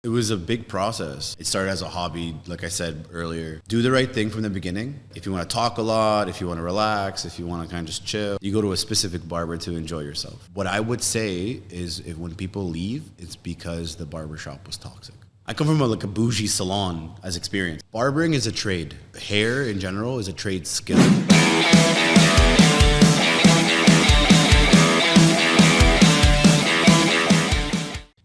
It was a big process. It started as a hobby, like I said earlier. Do the right thing from the beginning. If you want to talk a lot, if you want to relax, if you want to kind of just chill, you go to a specific barber to enjoy yourself. What I would say is if when people leave, it's because the barbershop was toxic. I come from a bougie salon as experience. Barbering is a trade. Hair in general is a trade skill.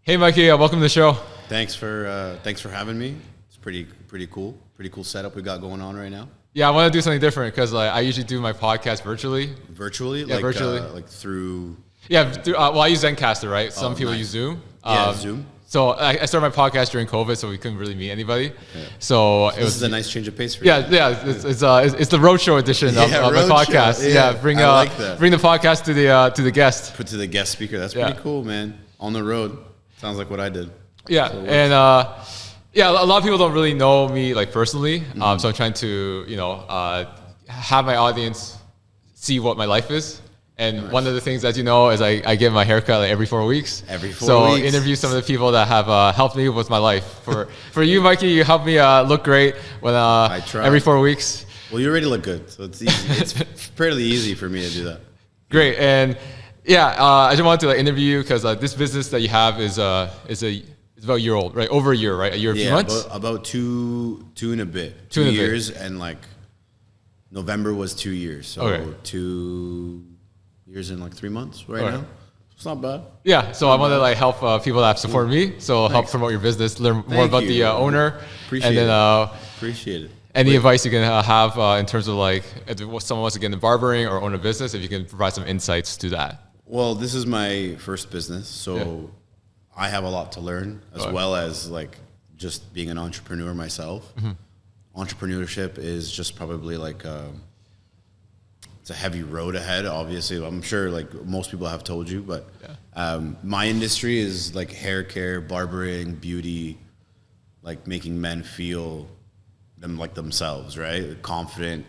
Hey Mikey, welcome to the show. Thanks for having me. It's pretty cool. Pretty cool setup we got going on right now. Yeah, I want to do something different because I usually do my podcast virtually. Virtually? Yeah, virtually. Like through... Yeah, well, I use Zencaster, right? Some people use Zoom. Zoom. So I started my podcast during COVID, so we couldn't really meet anybody. Yeah. So this is a nice change of pace for you. Yeah. It's the roadshow edition of my podcast. Yeah, bring like that. Bring the podcast to the guest. Put to the guest speaker. That's pretty cool, man. On the road. Sounds like what I did. Yeah, so and a lot of people don't really know me like personally. Mm-hmm. So I'm trying to have my audience see what my life is. And one of the things, as you know, is I get my haircut like every 4 weeks. Every 4 weeks. So interview some of the people that have helped me with my life. For you, Mikey, you helped me look great when I try. Every 4 weeks. Well, you already look good, so it's easy. It's fairly easy for me to do that. Great, and I just wanted to interview you because this business that you have is about a year old, right? Over a year, right? A year, a few months? About two and a bit. 2 years, and like November was 2 years. So okay. 2 years and like 3 months right now. It's not bad. Yeah, so I want to help people that have supported me. So help promote your business, learn more about the owner. Appreciate and then, it. Appreciate it. Any advice you can have in terms of if someone wants to get into barbering or own a business, if you can provide some insights to that. Well, this is my first business, so I have a lot to learn as well as just being an entrepreneur myself. Mm-hmm. Entrepreneurship is just probably it's a heavy road ahead. Obviously, I'm sure most people have told you, but my industry is hair care, barbering, beauty, making men feel them like themselves, right? Confident,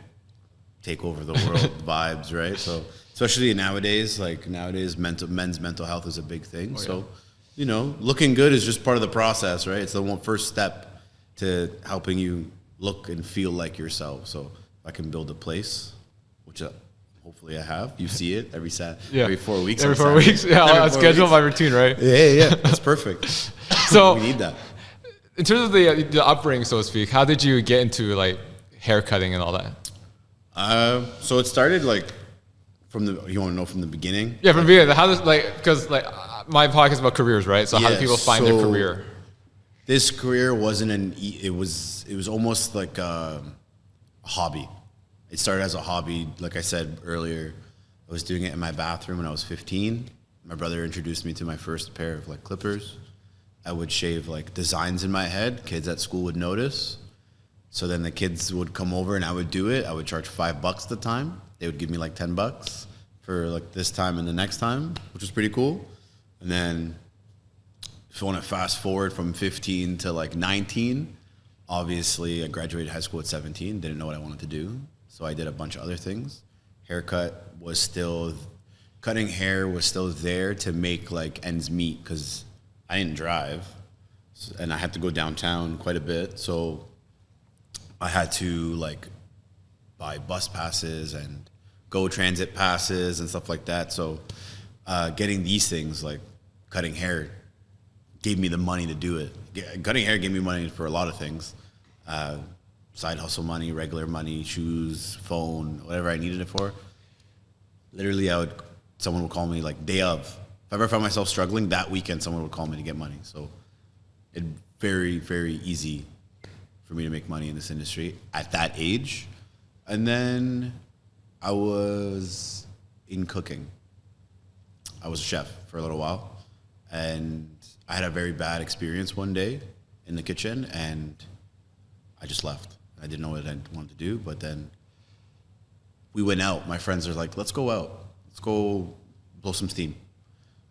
take over the world vibes, right? So especially nowadays, men's mental health is a big thing. Looking good is just part of the process, right? It's the first step to helping you look and feel like yourself. So if I can build a place, which hopefully I have, you see it every 4 weeks. Every 4 weeks, I'll schedule my routine, right? Yeah, that's perfect. So we need that. In terms of the upbringing, so to speak, how did you get into hair cutting and all that? So it started from the. You want to know from the beginning? Yeah, from the beginning. How does because my podcast is about careers, right? So how do people find their career? This career wasn't it was almost like a hobby. It started as a hobby, like I said earlier. I was doing it in my bathroom when I was 15. My brother introduced me to my first pair of clippers. I would shave designs in my head. Kids at school would notice. So then the kids would come over and I would do it. I would charge $5 at the time. They would give me $10 for this time and the next time, which was pretty cool. And then if you want to fast forward from 15 to 19, obviously I graduated high school at 17, didn't know what I wanted to do. So I did a bunch of other things. Cutting hair was still there to make ends meet because I didn't drive and I had to go downtown quite a bit. So I had to buy bus passes and go transit passes and stuff like that. So getting these things cutting hair gave me the money to do it. Cutting hair gave me money for a lot of things. Side hustle money, regular money, shoes, phone, whatever I needed it for. Literally, someone would call me day of. If I ever found myself struggling, that weekend someone would call me to get money. So it's very, very easy for me to make money in this industry at that age. And then I was in cooking. I was a chef for a little while. And I had a very bad experience one day in the kitchen, and I just left. I didn't know what I wanted to do, but then we went out. My friends are like, let's go out. Let's go blow some steam.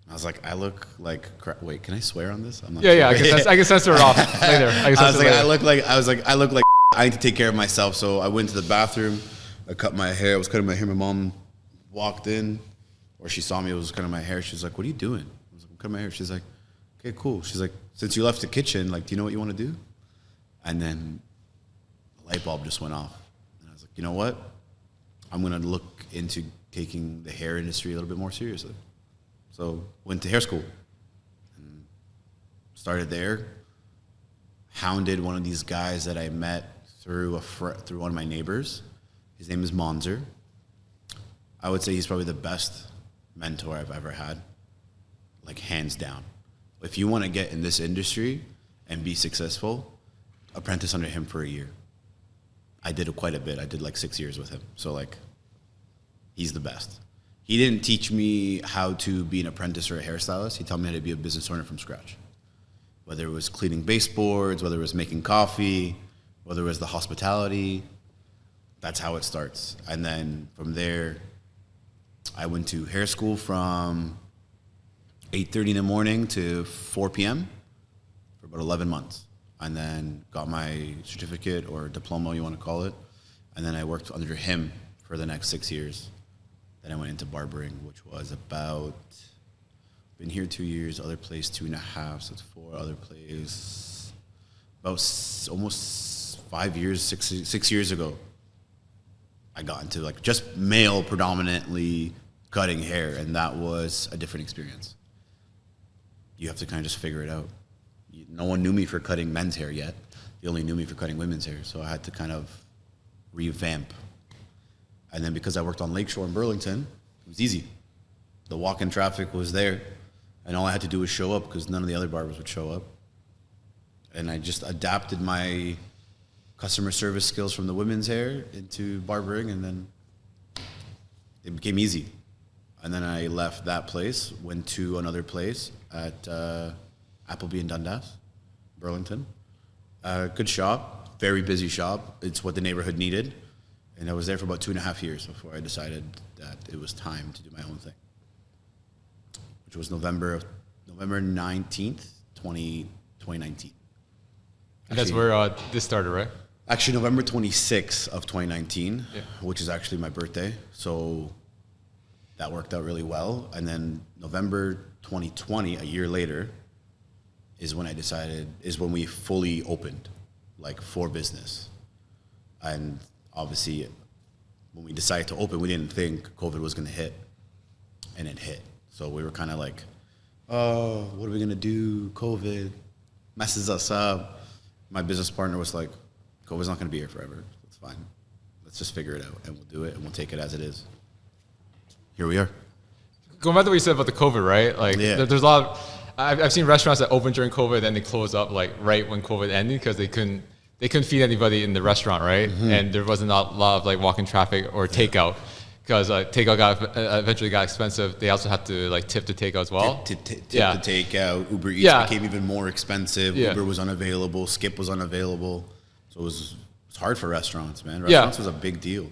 I was like, I look like crap. Wait, can I swear on this? I'm not sure. Yeah, I can censor it off later. I look like I need to take care of myself. So I went to the bathroom. I cut my hair. I was cutting my hair. My mom walked in, or she saw me. I was cutting my hair. She's like, what are you doing? I was like, I'm cutting my hair. She's like, okay, cool. She's like, since you left the kitchen, like, do you know what you want to do? And then the light bulb just went off. And I was like, you know what? I'm going to look into taking the hair industry a little bit more seriously. So went to hair school and started there. Hounded one of these guys that I met through through one of my neighbors. His name is Monzer. I would say he's probably the best mentor I've ever had, like hands down. If you want to get in this industry and be successful, apprentice under him for a year. I did it quite a bit. I did like 6 years with him. So like, he's the best. He didn't teach me how to be an apprentice or a hairstylist. He taught me how to be a business owner from scratch. Whether it was cleaning baseboards, whether it was making coffee, whether it was the hospitality, that's how it starts. And then from there, I went to hair school from 8:30 in the morning to 4 p.m. for about 11 months. And then got my certificate or diploma, you want to call it. And then I worked under him for the next 6 years. Then I went into barbering, which was about, been here 2 years, other place 2.5, so it's 4, other place, about almost 5 years, 6 years ago, I got into like just male predominantly cutting hair, and that was a different experience. You have to kind of just figure it out. No one knew me for cutting men's hair yet. They only knew me for cutting women's hair, so I had to kind of revamp. And then because I worked on Lakeshore in Burlington, it was easy. The walk-in traffic was there, and all I had to do was show up because none of the other barbers would show up. And I just adapted my customer service skills from the women's hair into barbering, and then it became easy. And then I left that place, went to another place at Appleby in Dundas, Burlington. Good shop, very busy shop. It's what the neighborhood needed. And I was there for about 2.5 years before I decided that it was time to do my own thing, which was November 19th, 2019. And that's where this started, right? Actually, November 26th of 2019, which is actually my birthday. So that worked out really well. And then November 2020, a year later, is when we fully opened, like for business. And obviously, when we decided to open, we didn't think COVID was going to hit, and it hit. So we were kind of like, oh, what are we going to do? COVID messes us up. My business partner was like, COVID's not going to be here forever. It's fine. Let's just figure it out, and we'll do it, and we'll take it as it is. Here we are. Going back to what you said about the COVID, right? Like, there's a lot of, I've seen restaurants that opened during COVID and they closed up like right when COVID ended because they couldn't feed anybody in the restaurant, right? Mm-hmm. And there wasn't a lot of like walk-in traffic or takeout because takeout eventually got expensive. They also had to like tip the takeout as well. Tip the takeout. Uber Eats became even more expensive. Uber was unavailable. Skip was unavailable. So it was hard for restaurants, man. Restaurants was a big deal.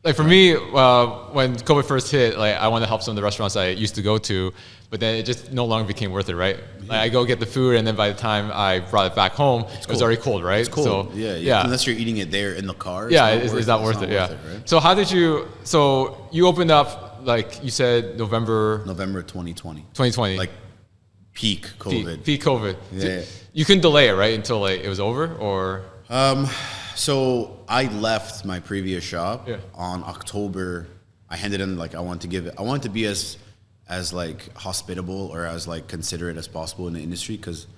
Like for me, when COVID first hit, like I wanted to help some of the restaurants I used to go to, but then it just no longer became worth it, right? Yeah. Like I go get the food, and then by the time I brought it back home, it was already cold, right? It's cold. So, yeah. Unless you're eating it there in the car. It's not worth it. Yeah. Right? So how did you? So you opened up, like you said, November 2020. 2020. Like peak COVID. Peak COVID. Yeah. You couldn't delay it, right, until like it was over, or? So I left my previous shop on October. I handed in like I wanted to be as like hospitable or as like considerate as possible in the industry, because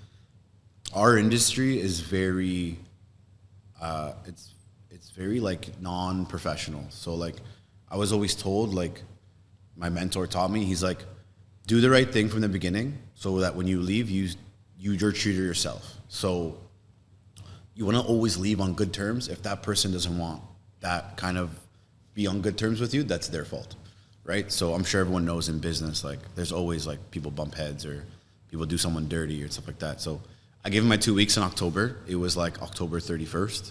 our industry is very it's very like non-professional. So like I was always told, like my mentor taught me, he's like, do the right thing from the beginning so that when you leave you're true to yourself. So you want to always leave on good terms. If that person doesn't want that kind of be on good terms with you, that's their fault, right? So I'm sure everyone knows in business, like there's always like people bump heads or people do someone dirty or stuff like that. So I gave him my 2 weeks in October. It was like October 31st,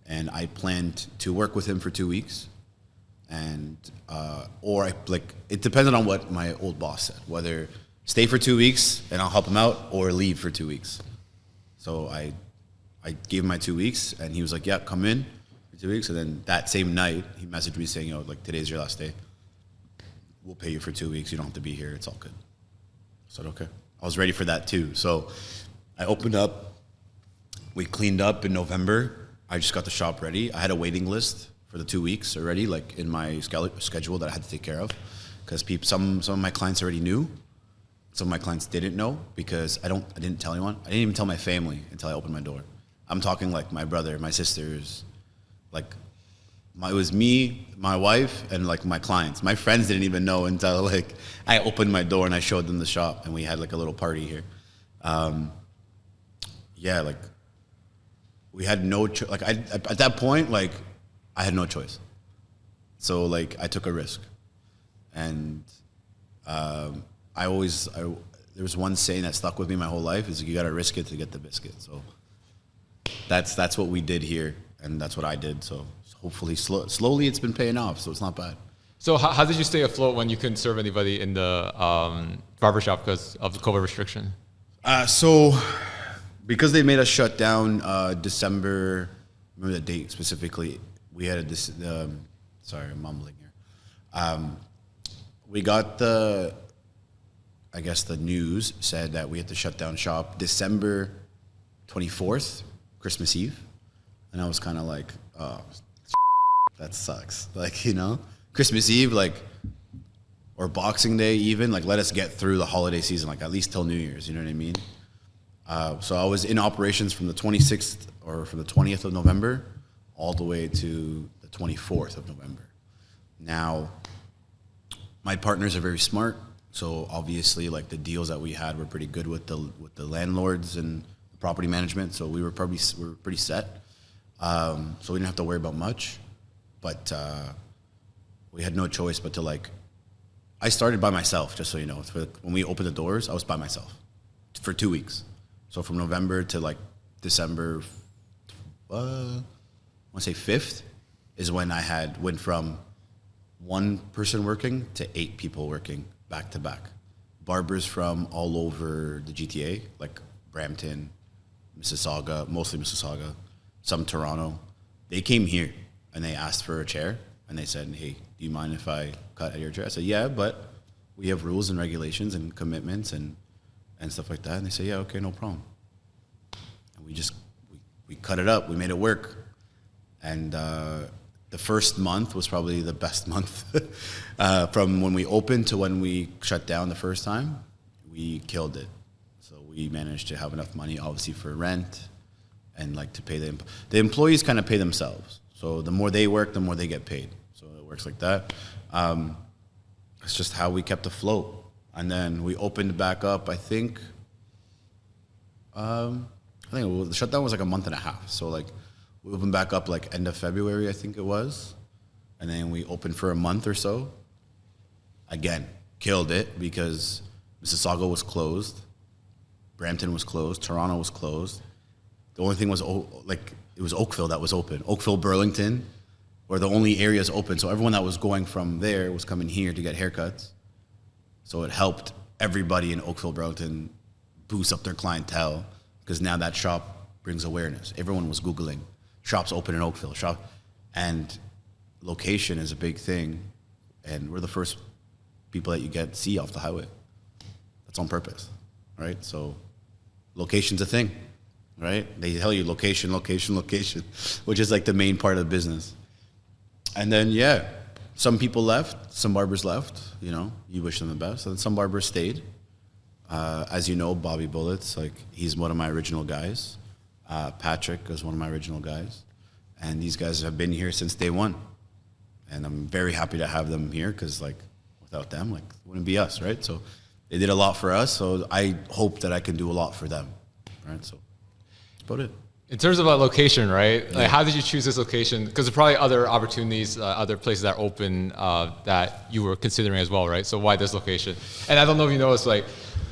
and I planned to work with him for 2 weeks, and it depended on what my old boss said, whether stay for 2 weeks and I'll help him out or leave for 2 weeks. So I gave him my 2 weeks, and he was like, yeah, come in for 2 weeks. And then that same night, he messaged me saying, like, today's your last day. We'll pay you for 2 weeks. You don't have to be here. It's all good. I said, okay. I was ready for that too. So I opened up. We cleaned up in November. I just got the shop ready. I had a waiting list for the 2 weeks already, like in my schedule that I had to take care of, because some of my clients already knew. Some of my clients didn't know because I didn't tell anyone. I didn't even tell my family until I opened my door. I'm talking like my brother, my sisters, like it was me, my wife, and like my clients. My friends didn't even know until like I opened my door and I showed them the shop, and we had like a little party here. Yeah, like we had no like at that point, like I had no choice. So like I took a risk, and there was one saying that stuck with me my whole life is you got to risk it to get the biscuit. So that's what we did here, and that's what I did. So hopefully slowly it's been paying off, so it's not bad. So how did you stay afloat when you couldn't serve anybody in the barbershop because of the COVID restriction? So because they made us shut down December, remember the date specifically, we had sorry, I'm mumbling here. We got the news said that we had to shut down shop December 24th, Christmas Eve. And I was kind of like, oh, that sucks. Like, you know, Christmas Eve, like, or Boxing Day even, like, let us get through the holiday season, like, at least till New Year's, you know what I mean? So I was in operations from the 26th or from the 20th of November all the way to the 24th of November. Now, my partners are very smart, so obviously, like, the deals that we had were pretty good with the landlords and the property management, so we were pretty set. So we didn't have to worry about much, but we had no choice but to, like, I started by myself, just so you know. When we opened the doors, I was by myself for 2 weeks. So from November to like December, I want to say 5th, is when I went from one person working to 8 people working back to back. Barbers from all over the GTA, like Brampton, Mississauga, mostly Mississauga, some Toronto. They came here and they asked for a chair, and they said, hey, do you mind if I cut at your chair? I said, yeah, but we have rules and regulations and commitments and stuff like that. And they say, yeah, okay, no problem. And we cut it up. We made it work. And the first month was probably the best month. From when we opened to when we shut down the first time, we killed it. So we managed to have enough money, obviously, for rent and like to pay the employees kind of pay themselves. So the more they work, the more they get paid. So it works like that. It's just how we kept afloat. And then we opened back up, I think the shutdown was like a month and a half. So like we opened back up like end of February, I think it was. And then we opened for a month or so. Again, killed it because Mississauga was closed. Brampton was closed. Toronto was closed. The only thing was it was Oakville that was open. Oakville, Burlington were the only areas open. So everyone that was going from there was coming here to get haircuts. So it helped everybody in Oakville, Burlington boost up their clientele because now that shop brings awareness. Everyone was Googling shops open in Oakville. And location is a big thing. And we're the first people that you see off the highway. That's on purpose, right? So location's a thing, right? They tell you location, location, location, which is like the main part of the business. And then, yeah, some people left, some barbers left, you know, you wish them the best. And some barbers stayed. As you know, Bobby Bullets, like he's one of my original guys. Patrick is one of my original guys. And these guys have been here since day one. And I'm very happy to have them here because like without them, like it wouldn't be us, right? So they did a lot for us. So I hope that I can do a lot for them, right? So that's about it. In terms of a location, right? Like, how did you choose this location? Because there are probably other opportunities, other places that are open that you were considering as well, right? So why this location? And I don't know if you know, it's like,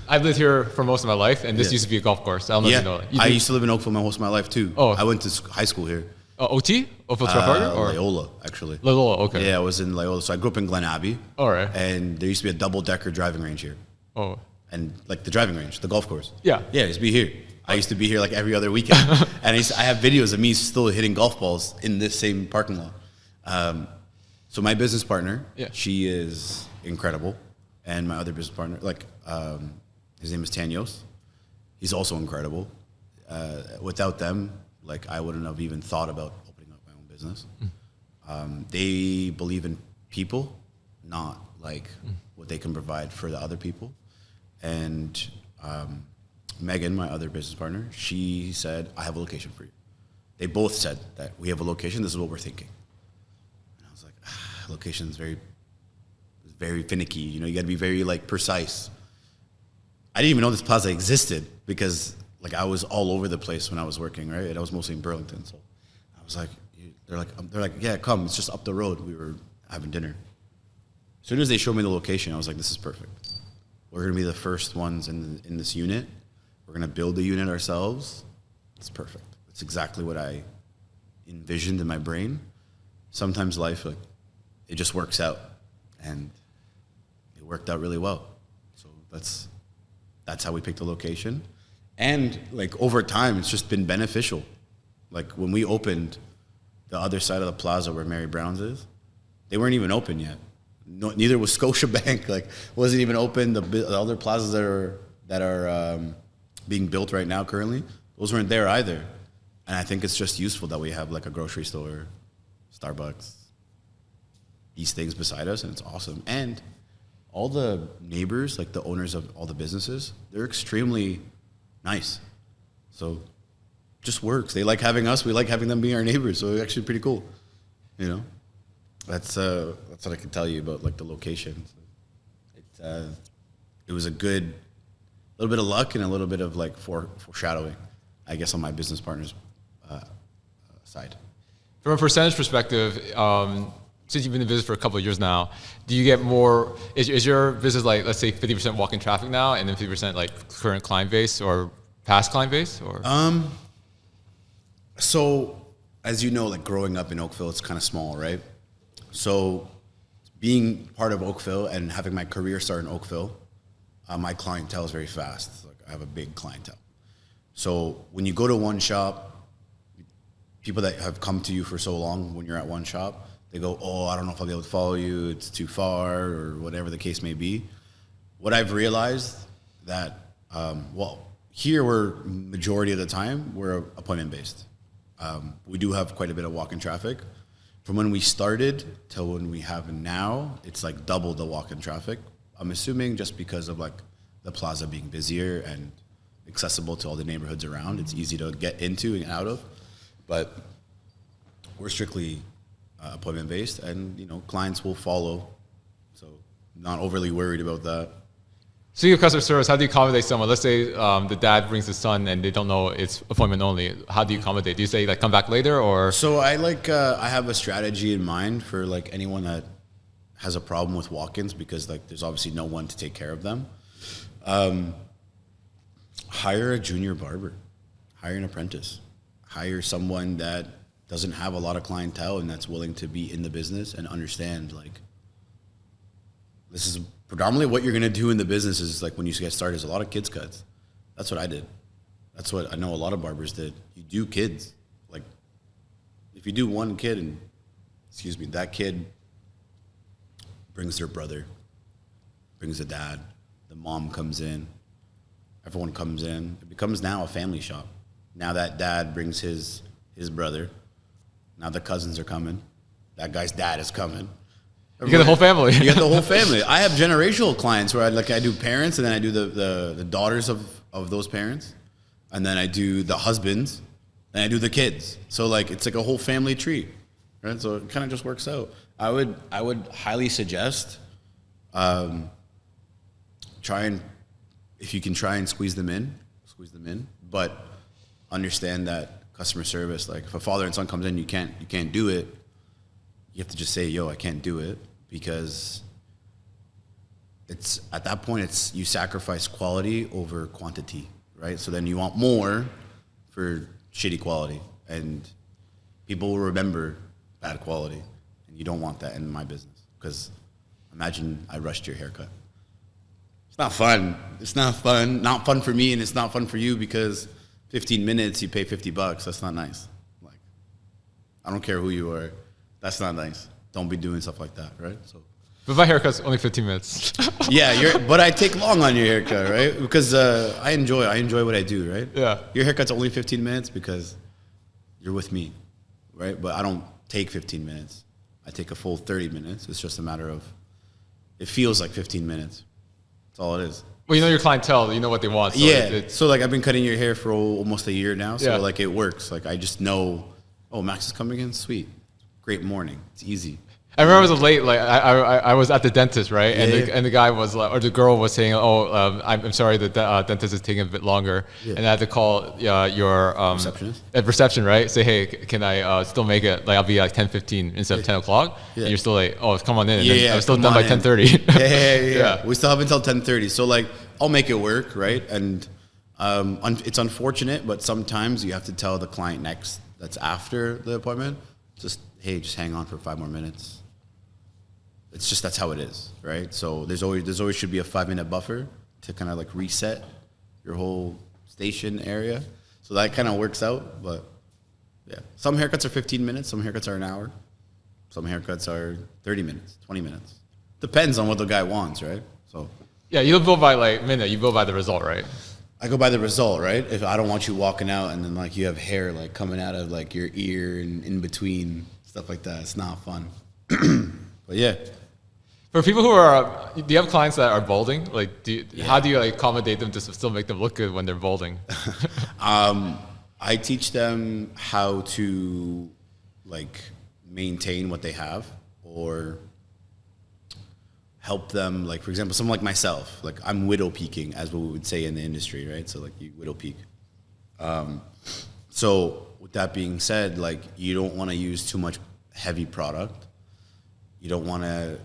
I've lived here for most of my life, and this used to be a golf course. I don't know if you know that. I used to live in Oakville most of my life, too. Oh. I went to high school here. OT? Oakville Trafalgar? Or Loyola, actually. Loyola, okay. Yeah, I was in Loyola. So I grew up in Glen Abbey. All right. And there used to be a double-decker driving range here. Oh. And like the driving range, the golf course. Yeah. Yeah, it used to be here. I used to be here like every other weekend. And I have videos of me still hitting golf balls in this same parking lot. So my business partner, she is incredible. And my other business partner, His name is Tanyos. He's also incredible. Without them, like I wouldn't have even thought about opening up my own business. They believe in people, not like what they can provide for the other people. And Megan, my other business partner, she said, I have a location for you. They both said that we have a location, this is what we're thinking. And I was like, location's very finicky, you know, you gotta be very like precise. I didn't even know this plaza existed because like I was all over the place when I was working, right? And I was mostly in Burlington. So I was like, they're like, yeah, come, it's just up the road. We were having dinner. As soon as they showed me the location, I was like, this is perfect. We're gonna be the first ones in this unit. We're gonna build the unit ourselves. It's perfect. It's exactly what I envisioned in my brain. Sometimes life, like, it just works out, and it worked out really well. So that's how we picked the location. And like over time, it's just been beneficial. Like when we opened the other side of the plaza where Mary Brown's is, they weren't even open yet. No, neither was Scotiabank. Like wasn't even open. The other plazas that are being built right now currently, those weren't there either. And I think it's just useful that we have like a grocery store, Starbucks, these things beside us, and it's awesome. And all the neighbors, like the owners of all the businesses, they're extremely nice. So just works. They like having us. We like having them being our neighbors. So it's actually pretty cool. You know, that's what I can tell you about like the location. It was a little bit of luck and a little bit of like foreshadowing, I guess, on my business partner's side. From a percentage perspective, since you've been in business for a couple of years now, do you get more, is your business like, let's say 50% walk-in traffic now and then 50% like current client base or past client base, or? So as you know, like growing up in Oakville, it's kind of small, right? So being part of Oakville and having my career start in Oakville, my clientele is very fast. Like I have a big clientele. So when you go to one shop, people that have come to you for so long, when you're at one shop, they go, oh, I don't know if I'll be able to follow you. It's too far, or whatever the case may be. What I've realized that, here we're majority of the time, we're appointment-based. We do have quite a bit of walk-in traffic. From when we started to when we have now, it's like double the walk-in traffic. I'm assuming just because of like the plaza being busier and accessible to all the neighborhoods around. It's easy to get into and out of, but we're strictly appointment based, and you know clients will follow, so not overly worried about that. Speaking of customer service, how do you accommodate someone? Let's say the dad brings his son and they don't know it's appointment only. How do you accommodate? Do you say like come back later, or? So I have a strategy in mind for like anyone that has a problem with walk-ins, because like there's obviously no one to take care of them. Hire a junior barber, hire an apprentice, hire someone that doesn't have a lot of clientele and that's willing to be in the business and understand like this is predominantly what you're going to do in the business. Is like when you get started is a lot of kids cuts. That's what I did. That's what I know a lot of barbers did. You do kids. Like if you do one kid and that kid brings their brother, brings the dad, the mom comes in, everyone comes in. It becomes now a family shop. Now that dad brings his brother. Now the cousins are coming. That guy's dad is coming. You get the whole family. You get the whole family. I have generational clients where I do parents, and then I do the daughters of those parents, and then I do the husbands, and I do the kids. So like it's like a whole family tree, right? So it kind of just works out. I would highly suggest if you can try and squeeze them in, but understand that customer service, like if a father and son comes in, you can't do it. You have to just say, yo, I can't do it, because it's at that point it's you sacrifice quality over quantity, right? So then you want more for shitty quality, and people will remember bad quality, and you don't want that in my business, because imagine I rushed your haircut. It's not fun. It's not fun. Not fun for me, and it's not fun for you, because 15 minutes you pay $50. That's not nice. Like, I don't care who you are. That's not nice. Don't be doing stuff like that, right? So But my haircut's only 15 minutes. Yeah, but I take long on your haircut, right? Because I enjoy what I do, right? Yeah. Your haircut's only 15 minutes because you're with me, right? But I don't take 15 minutes. I take a full 30 minutes. It's just a matter of, it feels like 15 minutes. That's all it is. Well, you know your clientele, you know what they want. So yeah. So like I've been cutting your hair for almost a year now. So Yeah. like it works. Like I just know, oh, Max is coming in. Sweet. Great morning. It's easy. I remember it was late. Like I was at the dentist, right? Yeah. And the guy was like, or the girl was saying, "Oh, I'm sorry, the dentist is taking a bit longer," Yeah. and I had to call your Receptionist? at reception, right? Say, "Hey, can I still make it? Like I'll be like 10:15 instead of 10 o'clock." Yeah. And you're still like, "Oh, come on in." And Yeah, then I was still come done by on in. 10:30. Yeah. We still have until 10:30. So like I'll make it work, right? And it's unfortunate, but sometimes you have to tell the client next that's after the appointment, just hang on for 5 more minutes. It's just that's how it is, right? So there's always should be a 5-minute buffer to kind of like reset your whole station area. So that kind of works out, but yeah. Some haircuts are 15 minutes, some haircuts are an hour. Some haircuts are 30 minutes, 20 minutes. Depends on what the guy wants, right? So Yeah, you don't go by like minute. You go by the result, right? I go by the result, right? If I don't want you walking out and then like you have hair like coming out of like your ear and in between, stuff like that, it's not fun. But yeah. For people who are, do you have clients that are balding? Like, how do you like accommodate them to still make them look good when they're balding? I teach them how to like maintain what they have or help them, like for example, someone like myself, like I'm widow peaking, as what we would say in the industry, right? So like you widow peak. So with that being said, like you don't want to use too much heavy product. You don't want to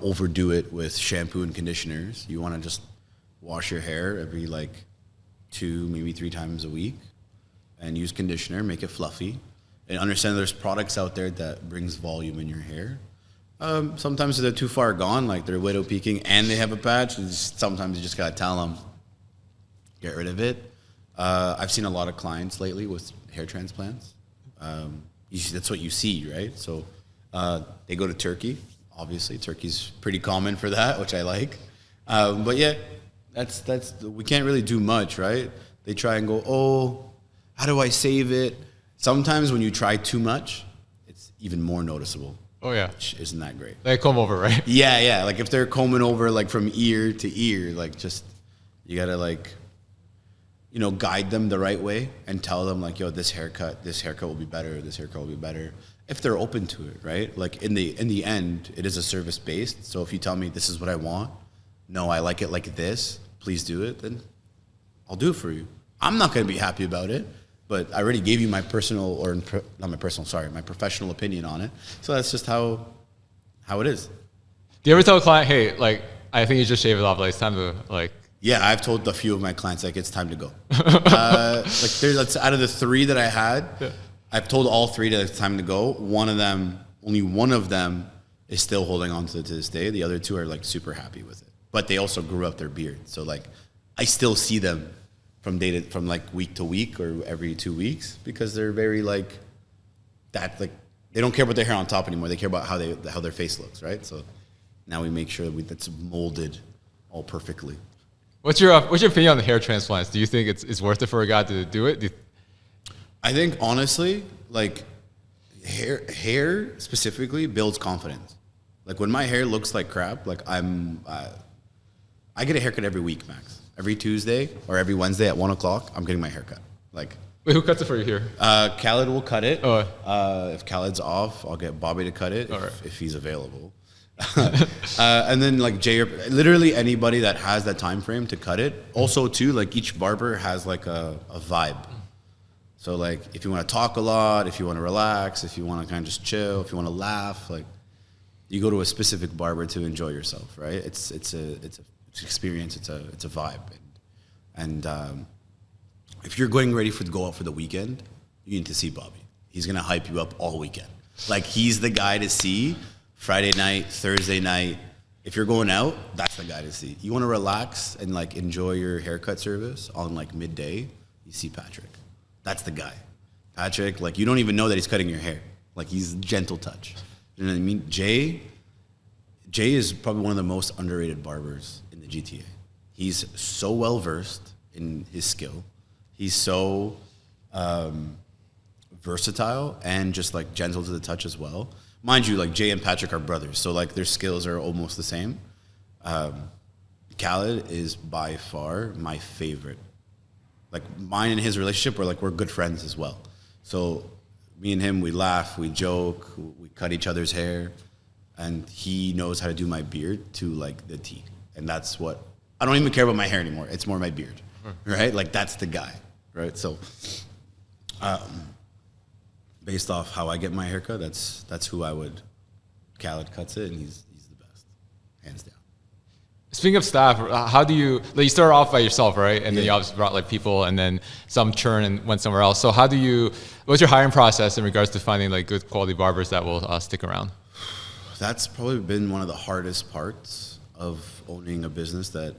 overdo it with shampoo and conditioners. You want to just wash your hair every like 2, maybe 3 times a week, and use conditioner, make it fluffy, and understand there's products out there that brings volume in your hair. Sometimes they're too far gone, like they're widow peaking and they have a patch. Sometimes you just gotta tell them, get rid of it. I've seen a lot of clients lately with hair transplants. That's what you see, right? So they go to Turkey. Obviously, Turkey's pretty common for that, which I like. But yeah, that's we can't really do much, right? They try and go, oh, how do I save it? Sometimes when you try too much, it's even more noticeable. Oh yeah, Which isn't that great. they comb over, right? Yeah. Like if they're combing over like from ear to ear, like just you gotta like, guide them the right way and tell them like, yo, this haircut will be better. This haircut will be better. If they're open to it, right? Like in the end, it is a service based. So if you tell me this is what I want, no, I like it like this, please do it, then I'll do it for you. I'm not gonna be happy about it, but I already gave you my my professional opinion on it. So that's just how it is. Do you ever tell a client, hey, like, I think you just shave it off, like, it's time to, like... Yeah, I've told a few of my clients, like, it's time to go. Like, out of the 3 that I had, yeah. I've told all 3 that it's time to go. Only one of them is still holding on to it to this day. The other 2 are, like, super happy with it. But they also grew up their beard. So, like, I still see them from week to week or every 2 weeks because they're very, like, that, like, they don't care about their hair on top anymore. They care about how their face looks, right? So now we make sure that's molded all perfectly. What's your opinion on the hair transplants? Do you think it's worth it for a guy to do it? I think honestly, like hair specifically builds confidence. Like when my hair looks like crap, like I get a haircut every week, Max. Every Tuesday or every Wednesday at 1:00, I'm getting my haircut. Like, wait, who cuts it for you here? Khaled will cut it. Oh. If Khaled's off, I'll get Bobby to cut it if he's available. And then like Jay, literally anybody that has that time frame to cut it. Also too, like each barber has like a vibe. So like if you want to talk a lot, if you want to relax, if you want to kind of just chill, if you want to laugh, like you go to a specific barber to enjoy yourself, right? It's an experience. It's a vibe, and if you're going ready to go out for the weekend, you need to see Bobby. He's gonna hype you up all weekend. Like he's the guy to see. Friday night, Thursday night. If you're going out, that's the guy to see. You want to relax and like enjoy your haircut service on like midday, you see Patrick. That's the guy. Patrick, like you don't even know that he's cutting your hair. Like he's gentle touch. You know what I mean? Jay Jay is probably one of the most underrated barbers in the GTA. He's so well versed in his skill. He's so versatile and just like gentle to the touch as well. Mind you, like Jay and Patrick are brothers, so like their skills are almost the same. Khaled is by far my favorite. Like mine and his relationship we're good friends as well. So me and him, we laugh, we joke, we cut each other's hair, and he knows how to do my beard to like the T. And that's what, I don't even care about my hair anymore. It's more my beard, right? Like that's the guy, right? So based off how I get my haircut, that's who I would, Khaled cuts it, and he's the best, hands down. Speaking of staff, how do you, like you started off by yourself, right? And then you obviously brought like people and then some churn and went somewhere else. So what's your hiring process in regards to finding like good quality barbers that will stick around? That's probably been one of the hardest parts of owning a business that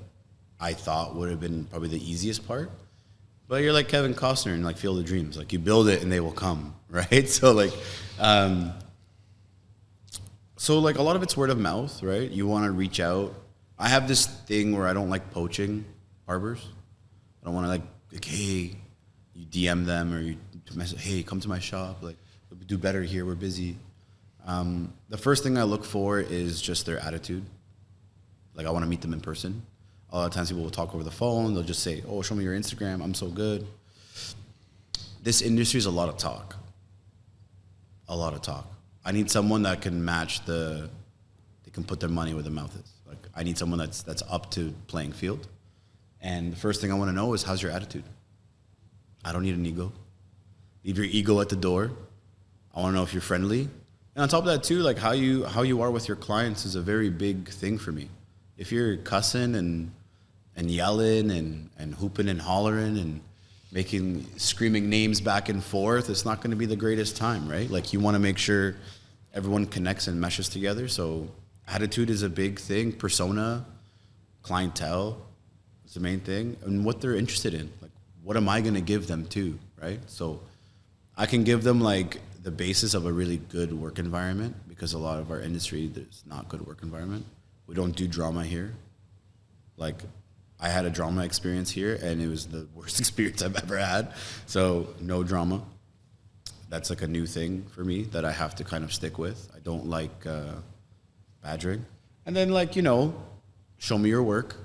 I thought would have been probably the easiest part. But you're like Kevin Costner in like Field of Dreams. Like you build it and they will come, right? So like, a lot of it's word of mouth, right? You want to reach out. I have this thing where I don't like poaching barbers. I don't want to like, hey, you DM them or you message, hey, come to my shop. Like, we do better here. We're busy. The first thing I look for is just their attitude. Like, I want to meet them in person. A lot of times people will talk over the phone. They'll just say, oh, show me your Instagram. I'm so good. This industry is a lot of talk. A lot of talk. I need someone that can match they can put their money where their mouth is. Like, I need someone that's up to playing field. And the first thing I want to know is, how's your attitude? I don't need an ego. Leave your ego at the door. I want to know if you're friendly. And on top of that too, like how you are with your clients is a very big thing for me. If you're cussing and yelling and hooping and hollering and screaming names back and forth, it's not going to be the greatest time, right? Like you want to make sure everyone connects and meshes together. So attitude is a big thing. Persona, clientele is the main thing, and what they're interested in. Like, what am I going to give them too, right? So I can give them like the basis of a really good work environment, because a lot of our industry, there's not good work environment. We don't do drama here. Like, I had a drama experience here, and it was the worst experience I've ever had. So no drama. That's like a new thing for me that I have to kind of stick with. I don't like badgering. And then, like, show me your work.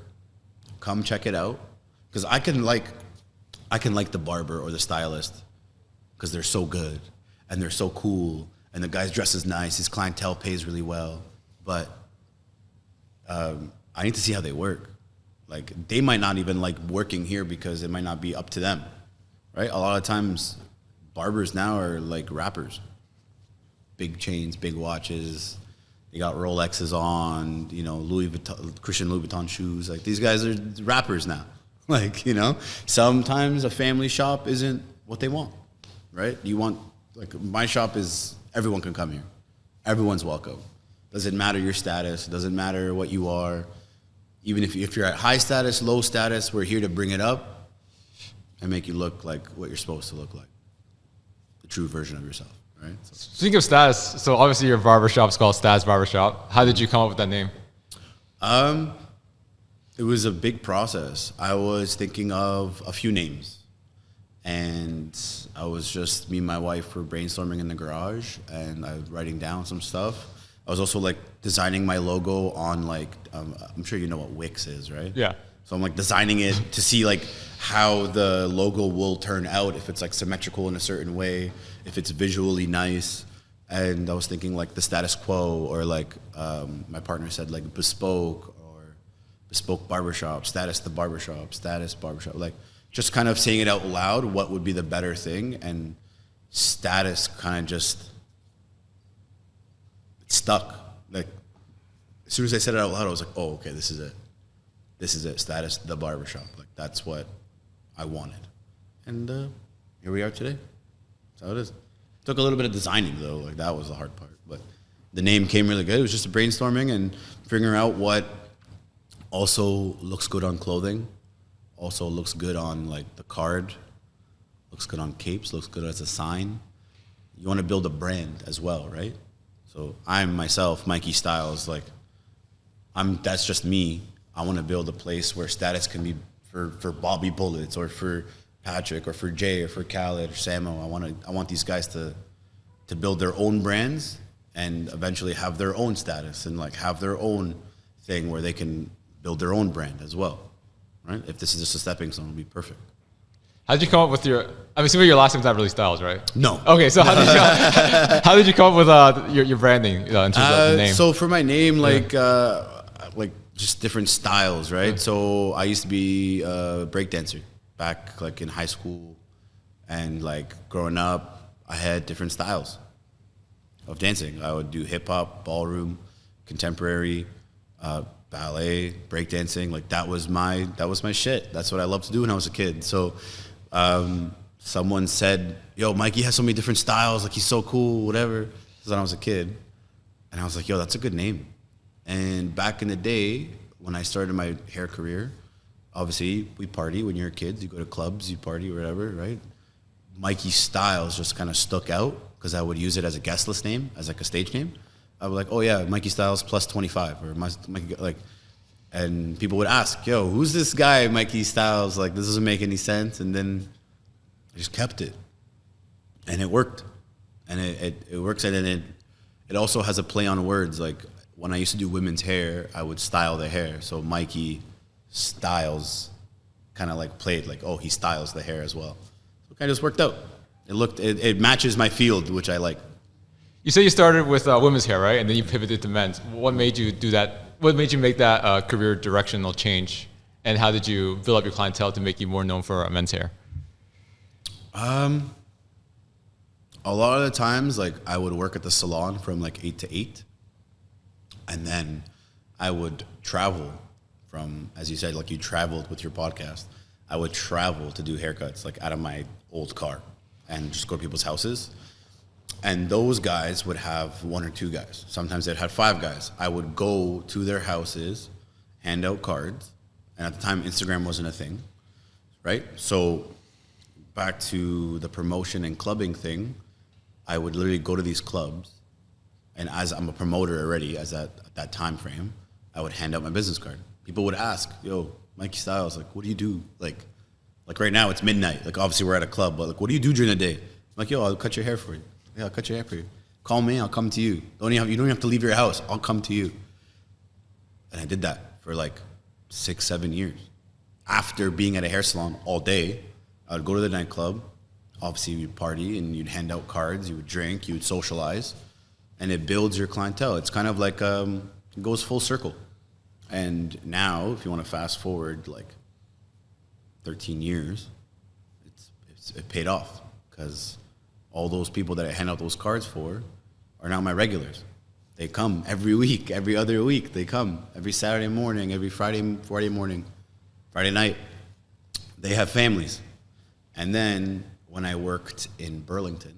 Come check it out. Because I can like the barber or the stylist because they're so good and they're so cool and the guy's dress is nice. His clientele pays really well. But I need to see how they work. Like, they might not even like working here because it might not be up to them, right? A lot of times, barbers now are like rappers. Big chains, big watches. They got Rolexes on, Louis Vuitton, Christian Louis Vuitton shoes. Like, these guys are rappers now. Like, sometimes a family shop isn't what they want, right? My shop is, everyone can come here. Everyone's welcome. Doesn't matter your status. Doesn't matter what you are. Even if you're at high status, low status, we're here to bring it up and make you look like what you're supposed to look like. The true version of yourself, right? Speaking of status, so obviously your barbershop's called Status Barbershop. How did you come up with that name? It was a big process. I was thinking of a few names. And I was just, me and my wife were brainstorming in the garage, and I was writing down some stuff. I was also like designing my logo on like, I'm sure you know what Wix is, right? Yeah. So I'm like designing it to see like how the logo will turn out, if it's like symmetrical in a certain way, if it's visually nice. And I was thinking like the status quo, or like my partner said like bespoke barbershop, Status the Barbershop, Status Barbershop. Like, just kind of saying it out loud, what would be the better thing, and status kind of just stuck. Like, as soon as I said it out loud, I was like, oh, okay, this is it. This is it, Status the Barbershop. Like, that's what I wanted. And here we are today. That's how it is. Took a little bit of designing, though. Like, that was the hard part. But the name came really good. It was just a brainstorming and figuring out what also looks good on clothing. Also looks good on like the card, looks good on capes, looks good as a sign. You want to build a brand as well, right? So I'm myself, Mikey Styles, like that's just me. I want to build a place where Status can be for Bobby Bullets or for Patrick or for Jay or for Khaled or Samo. I want these guys to build their own brands and eventually have their own status and like have their own thing where they can build their own brand as well, right? If this is just a stepping stone, it'll be perfect. How did you come up with I'm assuming your last name's not really Styles, right? No. Okay, so how did you come up with your branding in terms of the name? So for my name, like just different styles, right? Yeah. So I used to be a breakdancer back like in high school, and like growing up, I had different styles of dancing. I would do hip hop, ballroom, contemporary, ballet, breakdancing. Like that was my shit. That's what I loved to do when I was a kid. So someone said, "Yo, Mikey has so many different styles. Like he's so cool, whatever." When I was a kid, and I was like, "Yo, that's a good name." And back in the day, when I started my hair career, obviously we party when you're kids. You go to clubs, you party, whatever, right? Mikey Styles just kind of stuck out because I would use it as a guest list name, as like a stage name. I would like, oh yeah, Mikey Styles plus 25, or Mikey, like, and people would ask, yo, who's this guy, Mikey Styles? Like, this doesn't make any sense. And then I just kept it, and it worked, and it works, and then it also has a play on words. Like when I used to do women's hair, I would style the hair, so Mikey Styles kind of like played like, oh, he styles the hair as well. So it kind of just worked out. It matches my field, which I like. You say you started with women's hair, right? And then you pivoted to men's. What made you do that? What made you make that career directional change? And how did you build up your clientele to make you more known for men's hair? A lot of the times, like I would work at the salon from like 8 to 8. And then I would travel from, as you said, like you traveled with your podcast. I would travel to do haircuts, like out of my old car, and just go to people's houses. And those guys would have 1 or 2 guys. Sometimes they'd have 5 guys. I would go to their houses, hand out cards. And at the time, Instagram wasn't a thing, right? So back to the promotion and clubbing thing, I would literally go to these clubs. And as I'm a promoter already, at that time frame, I would hand out my business card. People would ask, yo, Mikey Styles, like, what do you do? Like right now, it's midnight. Like, obviously, we're at a club, but like, what do you do during the day? I'm like, yo, I'll cut your hair for you. Yeah, I'll cut your hair for you. Call me, I'll come to you. You don't even have to leave your house. I'll come to you. And I did that for like 6, 7 years. After being at a hair salon all day, I would go to the nightclub. Obviously, you'd party and you'd hand out cards. You would drink. You would socialize. And it builds your clientele. It's kind of like it goes full circle. And now, if you want to fast forward like 13 years, it paid off because all those people that I hand out those cards for are now my regulars. They come every week, every other week. They come every Saturday morning, every Friday morning, Friday night. They have families. And then when I worked in Burlington,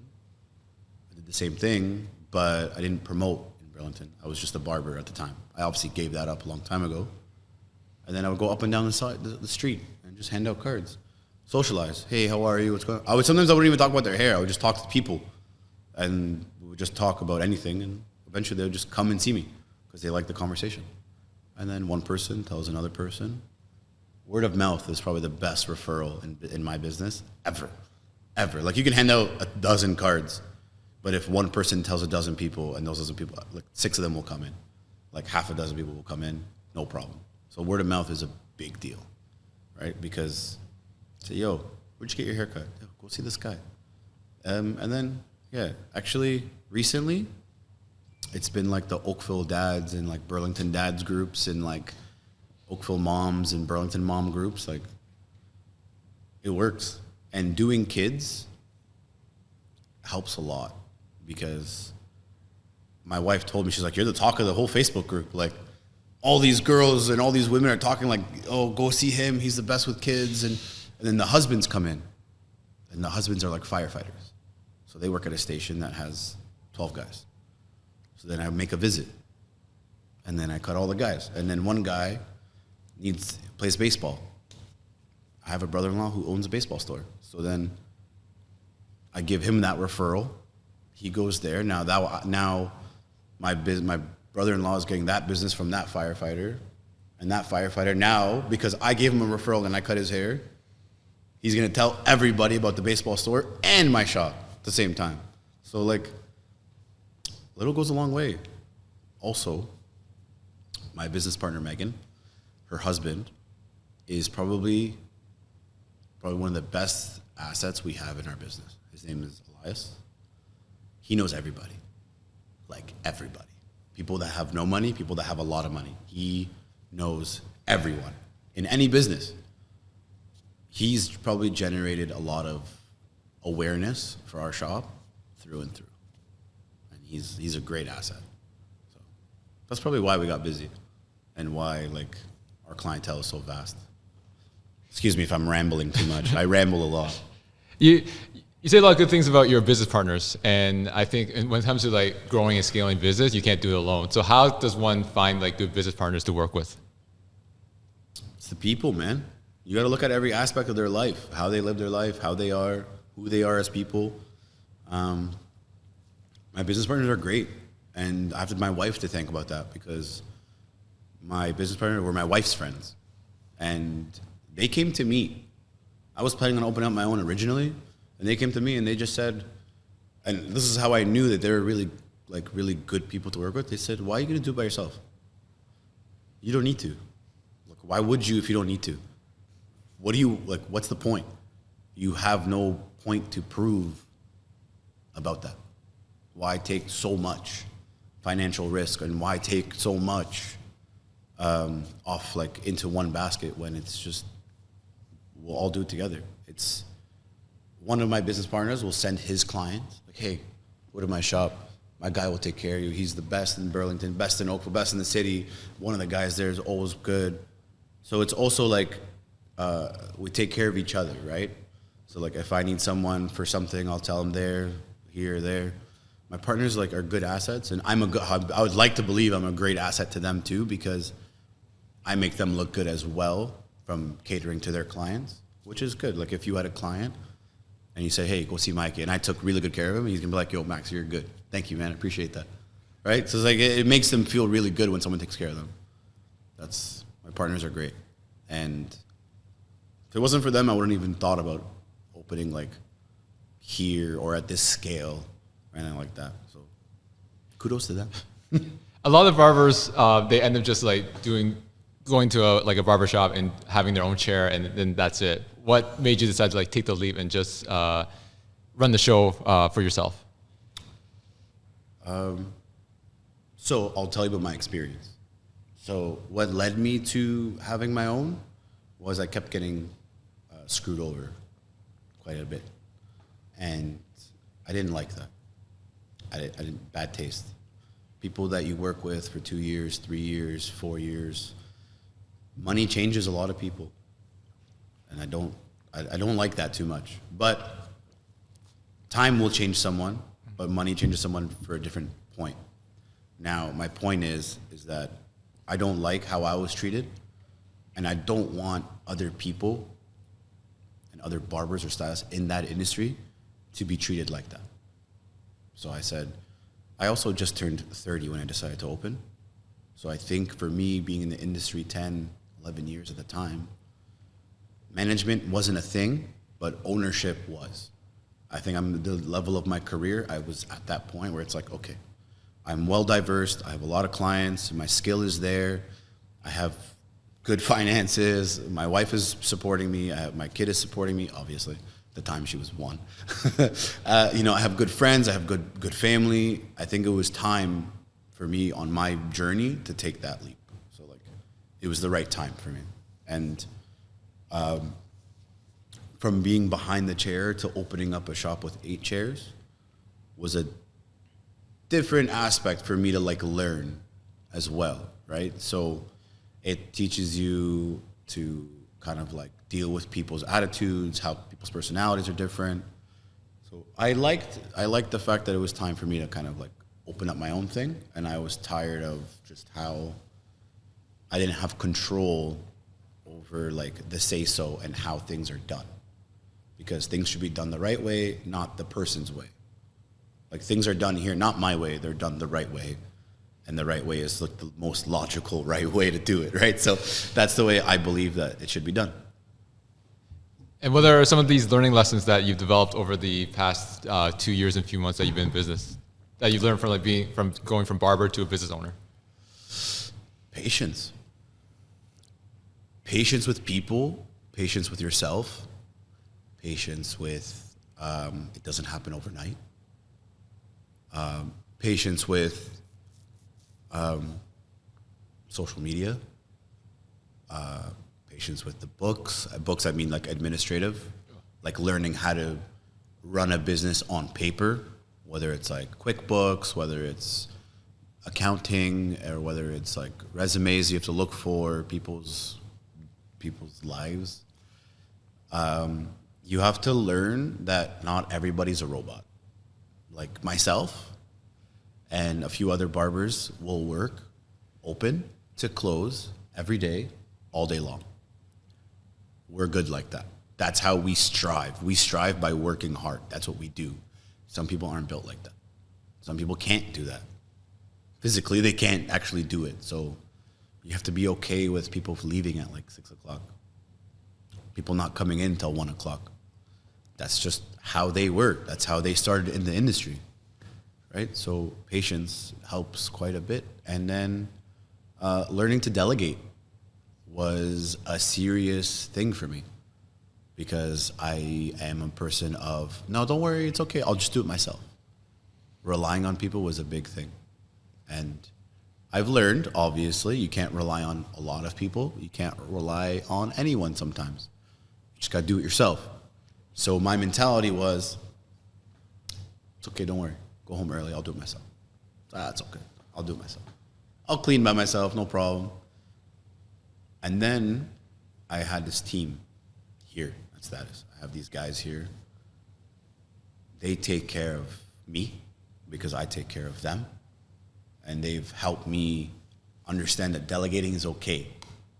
I did the same thing, but I didn't promote in Burlington. I was just a barber at the time. I obviously gave that up a long time ago. And then I would go up and down the street and just hand out cards. Socialize. Hey, how are you? What's going on? Sometimes I wouldn't even talk about their hair. I would just talk to people. And we would just talk about anything. And eventually they would just come and see me because they like the conversation. And then one person tells another person. Word of mouth is probably the best referral in my business ever. Like you can hand out 12 cards, but if one person tells 12 people and those 12 people, like 6 of them will come in. Like half a dozen people will come in, no problem. So word of mouth is a big deal, right? Because say, yo, where'd you get your haircut? Yo, go see this guy. And then, yeah, actually recently, it's been like the Oakville dads and like Burlington dads groups and like Oakville moms and Burlington mom groups. Like it works. And doing kids helps a lot because my wife told me, she's like, you're the talk of the whole Facebook group. Like all these girls and all these women are talking like, oh, go see him. He's the best with kids. And then the husbands come in and the husbands are like firefighters. So they work at a station that has 12 guys. So then I make a visit and then I cut all the guys. And then one guy plays baseball. I have a brother-in-law who owns a baseball store. So then I give him that referral. He goes there. Now my brother-in-law is getting that business from that firefighter. And that firefighter now, because I gave him a referral and I cut his hair, he's going to tell everybody about the baseball store and my shop at the same time. So, like, little goes a long way. Also, my business partner, Megan, her husband, is probably one of the best assets we have in our business. His name is Elias. He knows everybody. Like, everybody. People that have no money, people that have a lot of money. He knows everyone in any business. He's probably generated a lot of awareness for our shop through and through. And he's a great asset. So that's probably why we got busy and why, like, our clientele is so vast. Excuse me if I'm rambling too much. I ramble a lot. You say a lot of good things about your business partners, and I think when it comes to like growing and scaling business, you can't do it alone. So how does one find like good business partners to work with? It's the people, man. You got to look at every aspect of their life, how they live their life, how they are, who they are as people. My business partners are great, and I have my wife to thank about that because my business partner were my wife's friends, and they came to me. I was planning on opening up my own originally, and they came to me and they just said, and this is how I knew that they were really good people to work with. They said, "Why are you going to do it by yourself? You don't need to. Like, why would you if you don't need to? What do you like? What's the point? You have no point to prove about that. Why take so much financial risk and why take so much off like into one basket when it's just we'll all do it together." It's one of my business partners will send his clients like, "Hey, go to my shop. My guy will take care of you. He's the best in Burlington, best in Oakville, best in the city. One of the guys there is always good." So it's also like we take care of each other, right? So like if I need someone for something, I'll tell them there, here, there. My partners like are good assets, and I would like to believe I'm a great asset to them too because I make them look good as well from catering to their clients, which is good. Like if you had a client and you say, "Hey, go see Mikey," and I took really good care of him, he's gonna be like, "Yo, Max, you're good. Thank you, man. I appreciate that." Right? So it's like it makes them feel really good when someone takes care of them. My partners are great, and if it wasn't for them, I wouldn't even thought about opening like here or at this scale or anything like that. So kudos to them. A lot of barbers, they end up just like going to a barbershop and having their own chair, and then that's it. What made you decide to like take the leap and just run the show for yourself? So I'll tell you about my experience. So what led me to having my own was I kept getting screwed over quite a bit, and I didn't like that. I didn't bad taste. People that you work with for 2 years, 3 years, 4 years. Money changes a lot of people, and I don't like that too much. But time will change someone, but money changes someone for a different point. Now, my point is that I don't like how I was treated, and I don't want other people and other barbers or stylists in that industry to be treated like that. So I said, I also just turned 30 when I decided to open. So I think for me, being in the industry 10, 11 years at the time, management wasn't a thing, but ownership was. I think I'm at the level of my career, I was at that point where it's like, okay, I'm well diverse, I have a lot of clients, my skill is there, I have good finances, my wife is supporting me, my kid is supporting me, obviously. At the time she was 1. I have good friends, I have good family. I think it was time for me on my journey to take that leap. So like, it was the right time for me. And from being behind the chair to opening up a shop with 8 chairs was a different aspect for me to like learn as well, right? So it teaches you to kind of like deal with people's attitudes, how people's personalities are different. So I liked the fact that it was time for me to kind of like open up my own thing, and I was tired of just how I didn't have control over like the say-so and how things are done. Because things should be done the right way, not the person's way. Like things are done here, not my way, they're done the right way. and the right way is like the most logical right way to do it, right? So that's the way I believe that it should be done. And what are some of these learning lessons that you've developed over the past 2 years and few months that you've been in business, that you've learned from going from barber to a business owner? Patience. Patience with people, patience with yourself, patience with it doesn't happen overnight. Patience with social media. Patience with the books. Books, I mean like administrative, like learning how to run a business on paper, whether it's like QuickBooks, whether it's accounting, or whether it's like resumes you have to look for, people's lives. You have to learn that not everybody's a robot. Like myself and a few other barbers will work open to close every day, all day long. We're good like that. That's how we strive. We strive by working hard. That's what we do. Some people aren't built like that. Some people can't do that. Physically, they can't actually do it. So you have to be okay with people leaving at like 6 o'clock. People not coming in till 1 o'clock. That's just how they work. That's how they started in the industry, right? So patience helps quite a bit. And then learning to delegate was a serious thing for me, because I am a person of, no, don't worry, it's okay, I'll just do it myself. Relying on people was a big thing. And I've learned, obviously, you can't rely on a lot of people. You can't rely on anyone sometimes. You just got to do it yourself. So my mentality was, it's okay, don't worry. Go home early, I'll do it myself. It's okay, I'll do it myself. I'll clean by myself, no problem. And then I had this team here at Status. I have these guys here. They take care of me because I take care of them. And they've helped me understand that delegating is okay.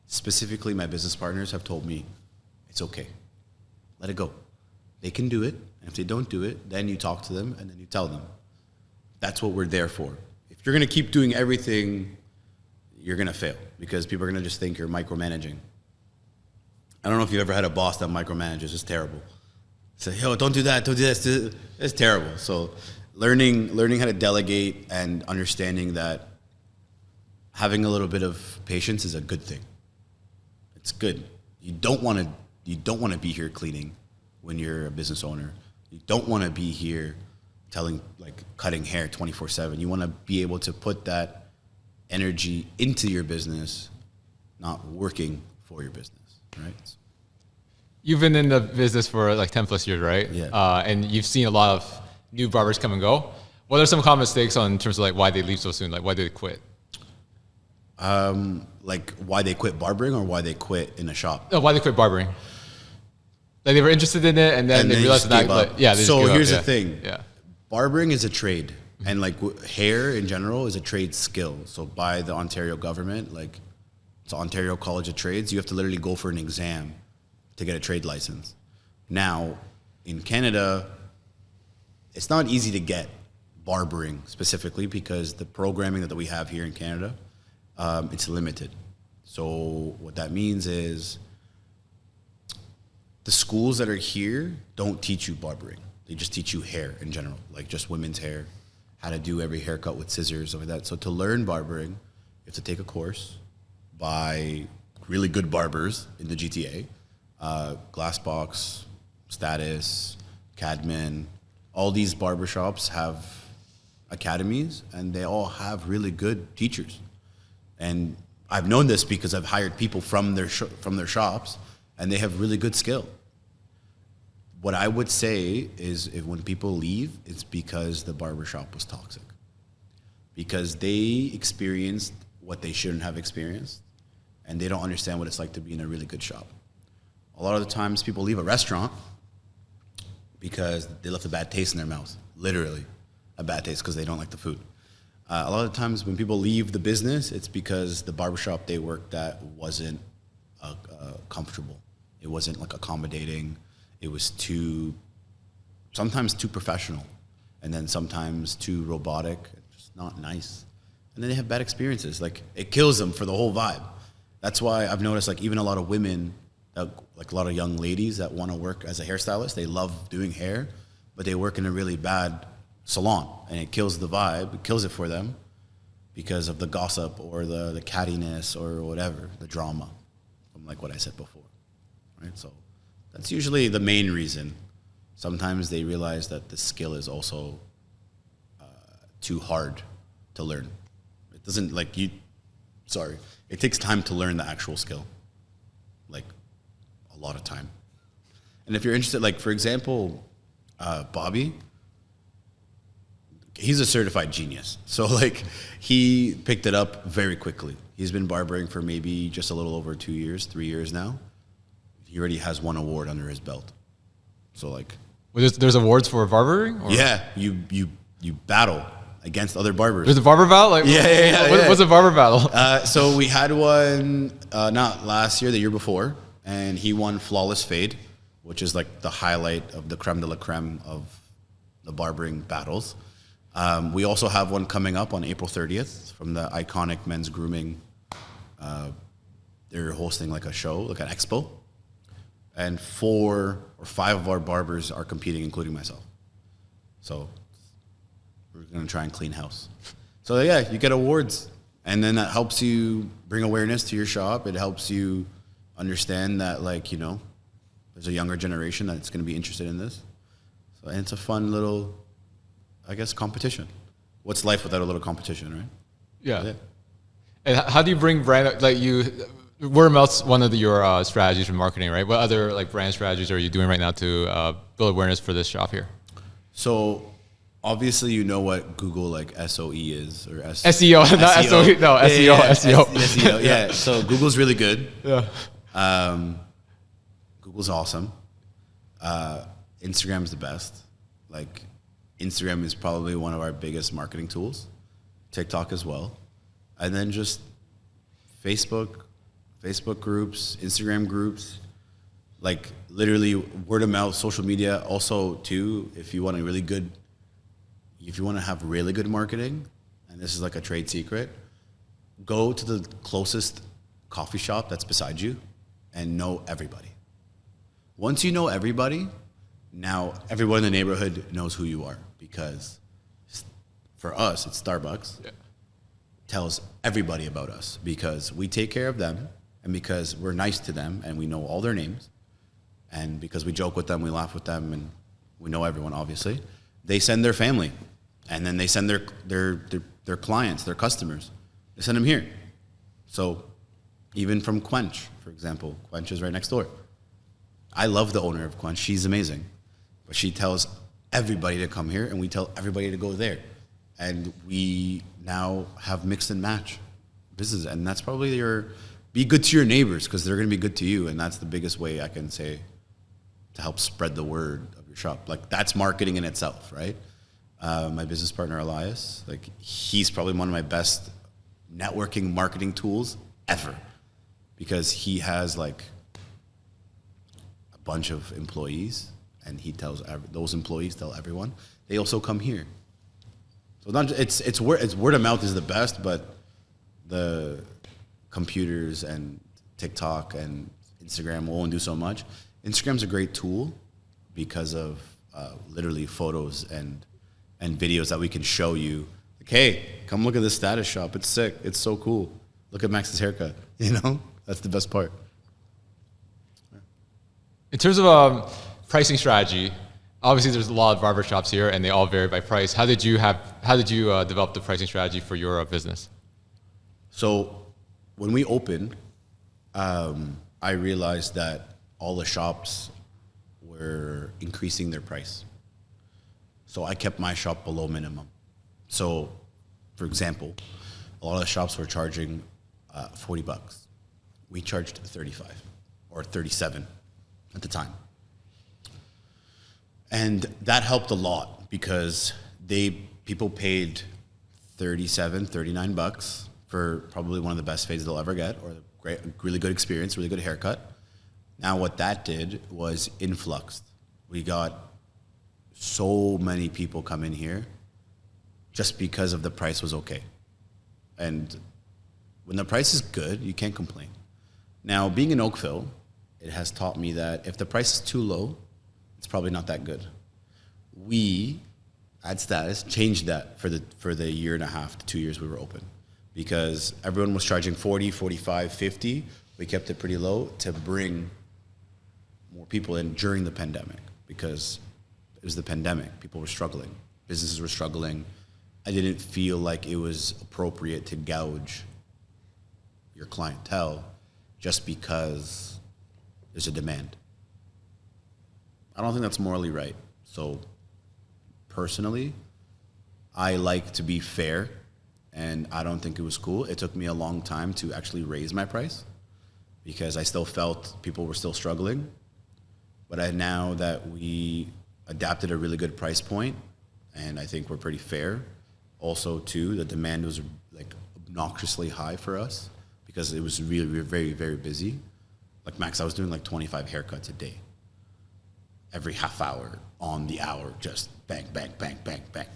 Specifically, my business partners have told me, it's okay. Let it go. They can do it. And if they don't do it, then you talk to them and then you tell them. That's what we're there for. If you're going to keep doing everything, you're going to fail, because people are going to just think you're micromanaging. I don't know if you've ever had a boss that micromanages. It's terrible. Say, yo, don't do that, don't do this. It's terrible. So learning how to delegate and understanding that having a little bit of patience is a good thing. It's good. You don't want to be here cleaning when you're a business owner. You don't want to be here cutting hair 24/7. You want to be able to put that energy into your business, not working for your business, right? You've been in the business for like 10 plus years, right? Yeah. And you've seen a lot of new barbers come and go. What are some common mistakes in terms of like why they leave so soon? Like why they quit? Like why they quit barbering or why they quit in a shop? No, why they quit barbering. Like they were interested in it and then they realized that. So here's the thing. Yeah. Barbering is a trade. And like hair in general is a trade skill. So by the Ontario government, like it's Ontario College of Trades, you have to literally go for an exam to get a trade license. Now, in Canada, it's not easy to get barbering specifically because the programming that we have here in Canada, it's limited. So what that means is the schools that are here don't teach you barbering. They just teach you hair in general, like just women's hair, how to do every haircut with scissors, stuff like that. So to learn barbering, you have to take a course by really good barbers in the GTA, Glassbox, Status, Cadman. All these barbershops have academies, and they all have really good teachers. And I've known this because I've hired people from their shops, and they have really good skill. What I would say is if when people leave, it's because the barbershop was toxic. Because they experienced what they shouldn't have experienced, and they don't understand what it's like to be in a really good shop. A lot of the times people leave a restaurant because they left a bad taste in their mouth, literally a bad taste because they don't like the food. A lot of times when people leave the business, it's because the barbershop they worked at wasn't comfortable. It wasn't like accommodating. It was sometimes too professional, and then sometimes too robotic, just not nice. and then they have bad experiences. Like it kills them for the whole vibe. That's why I've noticed like even a lot of women, like a lot of young ladies that want to work as a hairstylist, they love doing hair, but they work in a really bad salon, and it kills the vibe. It kills it for them because of the gossip or the cattiness or whatever, the drama, from like what I said before, right? So that's usually the main reason. Sometimes they realize that the skill is also too hard to learn. It doesn't it takes time to learn the actual skill, like a lot of time. And if you're interested, like for example, Bobby, he's a certified genius. So like he picked it up very quickly. He's been barbering for maybe just a little over 2 years, 3 years now. He already has 1 award under his belt. So like, well, there's awards for barbering? Or? Yeah, you battle against other barbers. There's a barber battle? Like, yeah. What's a barber battle? So we had one, not last year, the year before, and he won Flawless Fade, which is like the highlight of the creme de la creme of the barbering battles. We also have one coming up on April 30th from the iconic men's grooming. They're hosting like a show, like an expo. And 4 or 5 of our barbers are competing, including myself. So we're going to try and clean house. So yeah, you get awards. And then that helps you bring awareness to your shop. It helps you understand that, like, you know, there's a younger generation that's going to be interested in this. So, and it's a fun little, I guess, competition. What's life without a little competition, right? Yeah. And how do you bring brand, like word of mouth's one of your strategies for marketing, right? What other like brand strategies are you doing right now to build awareness for this shop here? So obviously you know what Google like SOE is, or SEO, not SOE, no, SEO, SEO. SEO, yeah. So Google's really good. Yeah. Google's awesome. Instagram's the best. Like Instagram is probably one of our biggest marketing tools. TikTok as well. And then just Facebook groups, Instagram groups, like literally word of mouth, social media also too. If you want to have really good marketing, and this is like a trade secret, go to the closest coffee shop that's beside you and know everybody. Once you know everybody, now everyone in the neighborhood knows who you are, because for us, it's Starbucks. Yeah. Tells everybody about us because we take care of them, and because we're nice to them and we know all their names, and because we joke with them, we laugh with them, and we know everyone, obviously. They send their family, and then they send their clients, their customers. They send them here. So even from Quench, for example, Quench is right next door. I love the owner of Quench. She's amazing. But she tells everybody to come here, and we tell everybody to go there. And we now have mix and match business. And that's probably be good to your neighbors, because they're going to be good to you. And that's the biggest way I can say to help spread the word of your shop. Like, that's marketing in itself, right? My business partner, Elias, like, he's probably one of my best networking marketing tools ever, because he has like a bunch of employees, and he tells those employees tell everyone. They also come here. So it's word of mouth is the best, but the computers and TikTok and Instagram will only do so much. Instagram's a great tool because of literally photos and videos that we can show you. Like, hey, come look at this Status shop. It's sick. It's so cool. Look at Max's haircut. You know, that's the best part. In terms of pricing strategy, obviously there's a lot of barber shops here, and they all vary by price. How did you develop the pricing strategy for your business? So when we opened, I realized that all the shops were increasing their price. So I kept my shop below minimum. So, for example, a lot of the shops were charging $40. We charged 35 or 37 at the time. And that helped a lot, because people paid $39 for probably one of the best fades they'll ever get, or really good experience, really good haircut. Now what that did was influxed. We got so many people come in here just because of the price was okay. And when the price is good, you can't complain. Now, being in Oakville, it has taught me that if the price is too low, it's probably not that good. We, at Status, changed that for the year and a half to 2 years we were open. Because everyone was charging 40, 45, 50. We kept it pretty low to bring more people in during the pandemic, because it was the pandemic. People were struggling. Businesses were struggling. I didn't feel like it was appropriate to gouge your clientele just because there's a demand. I don't think that's morally right. So personally, I like to be fair, and I don't think it was cool. It took me a long time to actually raise my price because I still felt people were still struggling. But now that we adapted a really good price point, and I think we're pretty fair. Also, too, the demand was like obnoxiously high for us because it was really, very, very busy. Like max, I was doing like 25 haircuts a day. Every half hour, on the hour, just bang, bang, bang, bang, bang.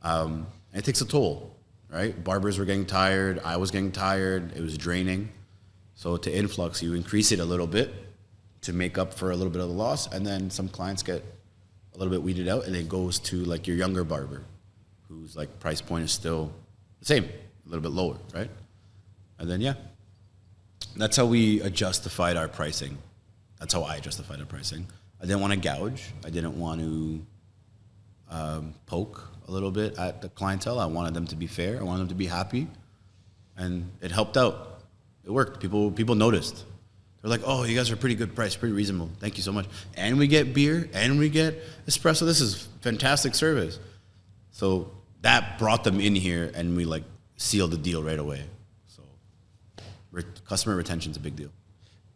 And it takes a toll, right? Barbers were getting tired. I was getting tired. It was draining. So to influx, you increase it a little bit to make up for a little bit of the loss, and then some clients get a little bit weeded out, and it goes to like your younger barber, whose like price point is still the same, a little bit lower, right? And then that's how we justified our pricing. That's how I justified our pricing. I didn't want to gouge. I didn't want to poke a little bit at the clientele. I wanted them to be fair. I wanted them to be happy, and it helped out. It worked. People noticed. They're like, oh, you guys are pretty good price, pretty reasonable. Thank you so much. And we get beer, and we get espresso. This is fantastic service. So that brought them in here, and we like sealed the deal right away. So customer retention is a big deal.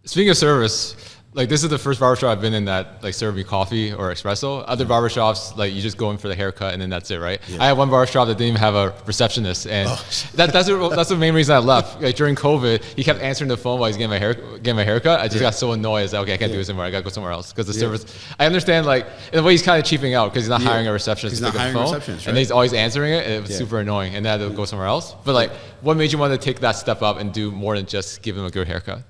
Speaking of service, like this is the first barbershop I've been in that like served me coffee or espresso. Other barbershops, like you just go in for the haircut and then that's it, right? Yeah. I had one barbershop that didn't even have a receptionist, and that's the main reason I left. Like during COVID, he kept answering the phone while he's getting my haircut. I just got so annoyed. I was like, okay, I can't do this anymore. I gotta go somewhere else because the service. I understand, like in a way, he's kind of cheaping out because he's not hiring a receptionist. He's not hiring a receptionist, right? And he's always answering it. And it was super annoying, and then I had to go somewhere else. But like, what made you want to take that step up and do more than just give him a good haircut?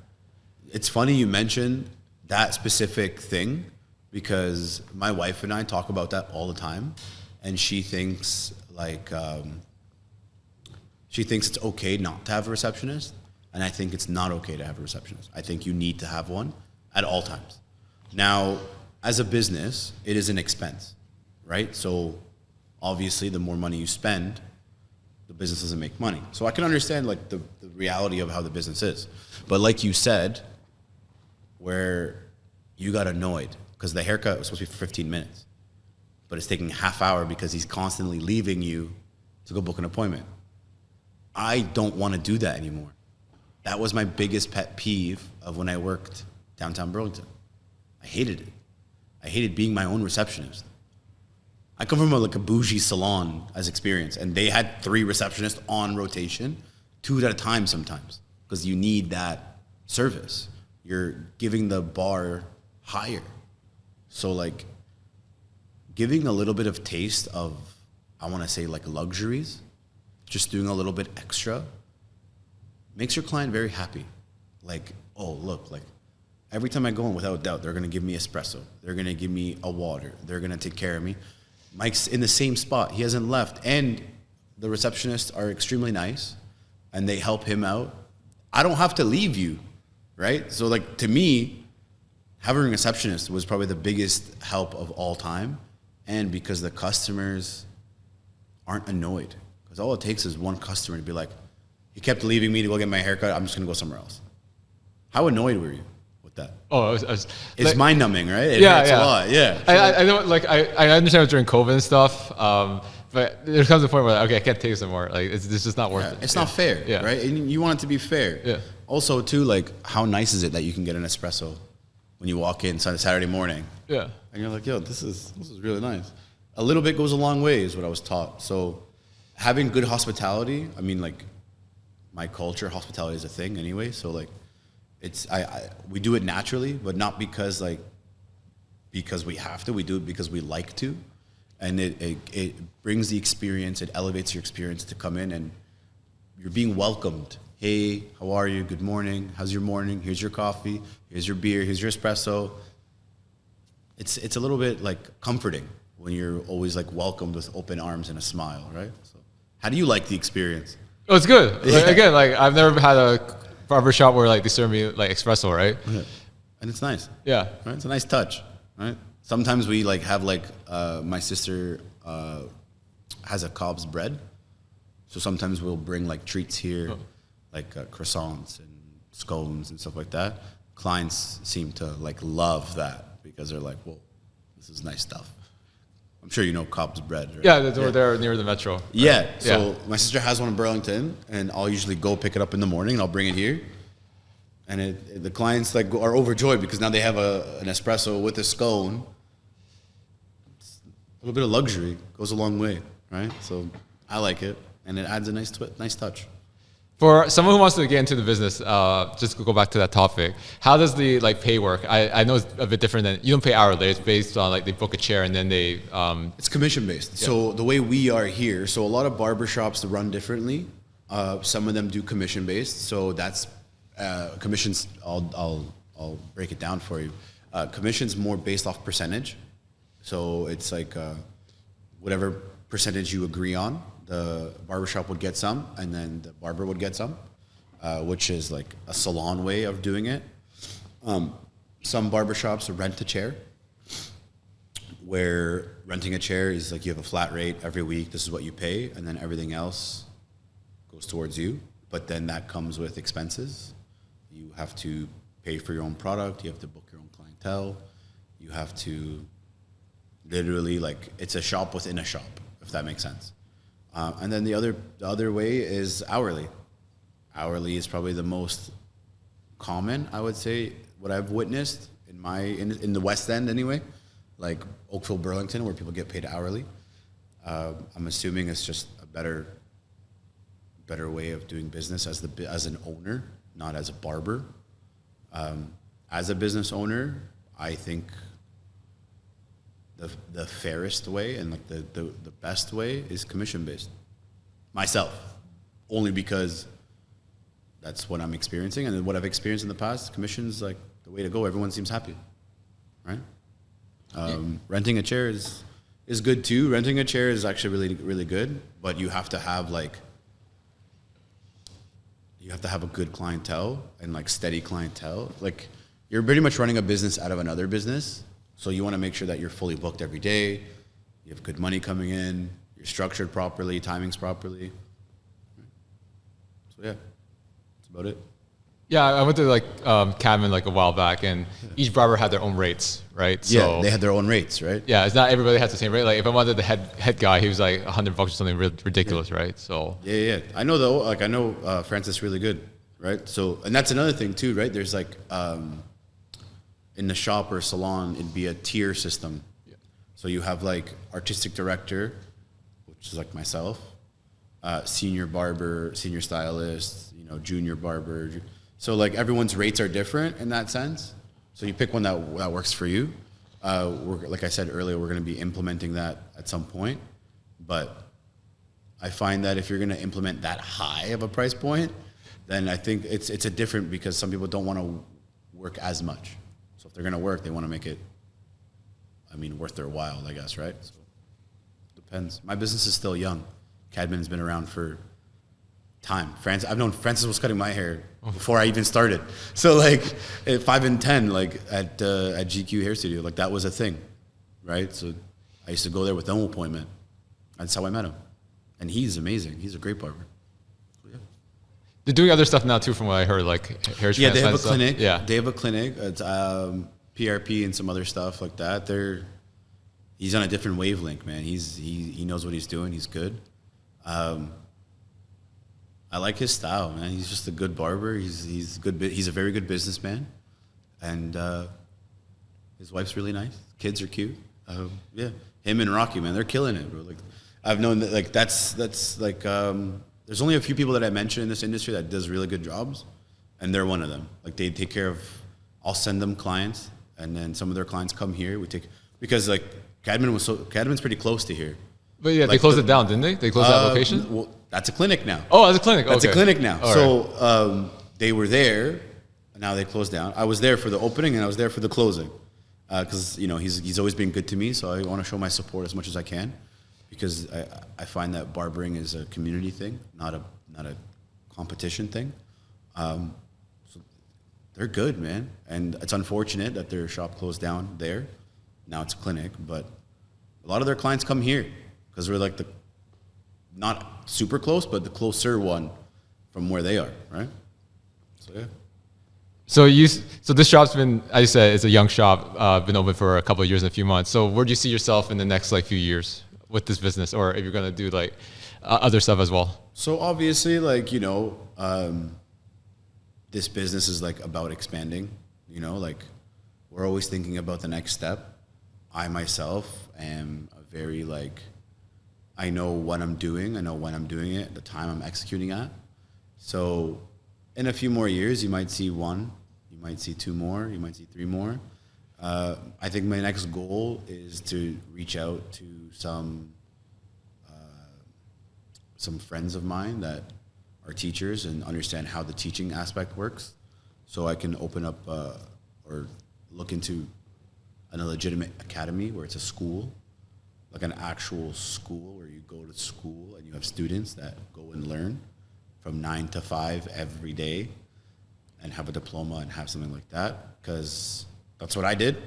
It's funny you mentioned that specific thing because my wife and I talk about that all the time, and she thinks like it's okay not to have a receptionist, and I think it's not okay to have a receptionist. I think you need to have one at all times. Now, as a business, it is an expense, right? So obviously, the more money you spend, the business doesn't make money. So I can understand like the reality of how the business is, but like you said, where you got annoyed because the haircut was supposed to be for 15 minutes, but it's taking a half hour because he's constantly leaving you to go book an appointment. I don't want to do that anymore. That was my biggest pet peeve of when I worked downtown Burlington. I hated it. I hated being my own receptionist. I come from a bougie salon as experience, and they had 3 receptionists on rotation, 2 at a time sometimes, because you need that service. You're giving the bar higher. So like giving a little bit of taste of, I want to say like luxuries, just doing a little bit extra makes your client very happy. Like, oh, look, like every time I go in, without doubt, they're going to give me espresso. They're going to give me a water. They're going to take care of me. Mike's in the same spot. He hasn't left. And the receptionists are extremely nice and they help him out. I don't have to leave you. Right? So like to me, having a receptionist was probably the biggest help of all time. And because the customers aren't annoyed. Because all it takes is one customer to be like, he kept leaving me to go get my haircut, I'm just gonna go somewhere else. How annoyed were you with that? Oh, it's like, mind numbing, right? It hurts a lot. Yeah. I know, like I understand it was during COVID and stuff. But there comes a point where, okay, I can't take this anymore. Like, it's just not worth it. It's not fair, right? And you want it to be fair. Yeah. Also, too, like, how nice is it that you can get an espresso when you walk in Saturday morning? Yeah. And you're like, yo, this is really nice. A little bit goes a long way is what I was taught. So having good hospitality, I mean, like, my culture, hospitality is a thing anyway. So, like, it's we do it naturally, but not because we have to. We do it because we like to. And it brings the experience, it elevates your experience to come in and you're being welcomed. Hey, how are you? Good morning. How's your morning? Here's your coffee. Here's your beer. Here's your espresso. It's a little bit like comforting when you're always like welcomed with open arms and a smile, right? So, how do you like the experience? Oh, it's good. Like, again, like I've never had a barbershop where like they serve me like espresso, right? Yeah. And it's nice. Yeah. Right? It's a nice touch, right? Sometimes we like have like my sister has a Cobb's bread, so sometimes we'll bring like treats here, like croissants and scones and stuff like that. Clients seem to like love that because they're like, "Whoa, this is nice stuff." I'm sure you know Cobb's bread. Right? Yeah, they're near the metro. Right? Yeah. So my sister has one in Burlington, and I'll usually go pick it up in the morning, and I'll bring it here. And the clients like are overjoyed because now they have an espresso with a scone. It's a little bit of luxury goes a long way, right? So I like it, and it adds a nice touch. For someone who wants to get into the business, just to go back to that topic, how does the like pay work? I know it's a bit different than you don't pay hourly. It's based on like they book a chair and then they. It's commission based. Yeah. So the way we are here, so a lot of barbershops run differently. Some of them do commission based. So that's commissions. I'll break it down for you. Commissions more based off percentage. So it's like whatever percentage you agree on. The barbershop would get some, and then the barber would get some, which is like a salon way of doing it. Some barbershops rent a chair, where renting a chair is like you have a flat rate every week, this is what you pay, and then everything else goes towards you. But then that comes with expenses. You have to pay for your own product, you have to book your own clientele, you have to literally, like, it's a shop within a shop, if that makes sense. And then the other way is hourly. Hourly is probably the most common, I would say, what I've witnessed in the West End anyway, like Oakville, Burlington, where people get paid hourly. I'm assuming it's just a better way of doing business as an owner, not as a barber. As a business owner, I think the fairest way and like the best way is commission based. Myself, only because that's what I'm experiencing, and what I've experienced in the past. Commission's like the way to go. Everyone seems happy, right? Renting a chair is good too. Renting a chair is actually really, really good, but you have to have a good clientele and like steady clientele. Like you're pretty much running a business out of another business. So you want to make sure that you're fully booked every day, you have good money coming in, you're structured properly, timings properly. So yeah, that's about it. Yeah, I went to like Cadman like a while back, and each barber had their own rates, right? So, yeah, they had their own rates, right? Yeah, it's not everybody has the same rate. Like if I wanted the head guy, he was like $100 or something ridiculous, right? So yeah. I know though, like I know Francis really good, right? So, and that's another thing too, right? There's like in the shop or salon, it'd be a tier system. Yeah. So you have like artistic director, which is like myself, senior barber, senior stylist, junior barber. So like everyone's rates are different in that sense. So you pick one that works for you. Like I said earlier, we're going to be implementing that at some point. But I find that if you're going to implement that high of a price point, then I think it's a different, because some people don't want to work as much. So if they're going to work, they want to make it, worth their while, I guess, right? So depends. My business is still young. Cadman's been around for time. I've known Francis was cutting my hair before I even started. So like at 5 and 10, like at GQ Hair Studio, like that was a thing, right? So I used to go there with no appointment. That's how I met him. And he's amazing. He's a great barber. So, yeah. They're doing other stuff now too, from what I heard, like hair transplant. Yeah, they have a stuff. clinic. Yeah, they have a clinic. It's PRP and some other stuff like that. He's on a different wavelength, man. He knows what he's doing. He's good. I like his style, man. He's just a good barber. He's good. He's a very good businessman, and his wife's really nice. Kids are cute. Yeah, him and Rocky, man, they're killing it, bro. Like I've known that. Like that's like there's only a few people that I mention in this industry that does really good jobs, and they're one of them. Like they take care of. I'll send them clients, and then some of their clients come here. Because like Cadman's pretty close to here. But yeah, like they closed it down, didn't they? They closed that location? Well, That's a clinic now. Oh, that's a clinic. That's okay. a clinic now. All So right. they were there, and now they closed down. I was there for the opening, and I was there for the closing, because he's always been good to me. So I want to show my support as much as I can, because I find that barbering is a community thing, not a competition thing. So they're good, man, and it's unfortunate that their shop closed down there. Now it's a clinic, but a lot of their clients come here because we're like the not super close, but the closer one from where they are, right? So yeah. So this shop's been, as you said, it's a young shop, been open for a couple of years and a few months. So where do you see yourself in the next like few years with this business, or if you're gonna do like other stuff as well? So obviously, like this business is like about expanding. Like we're always thinking about the next step. I myself am a very like, I know what I'm doing. I know when I'm doing it, the time I'm executing at. So in a few more years, you might see one, you might see two more, you might see three more. I think my next goal is to reach out to some friends of mine that are teachers and understand how the teaching aspect works, so I can open up or look into a legitimate academy where it's a school, like an actual school where you go to school and you have students that go and learn from 9 to 5 every day and have a diploma and have something like that, because that's what I did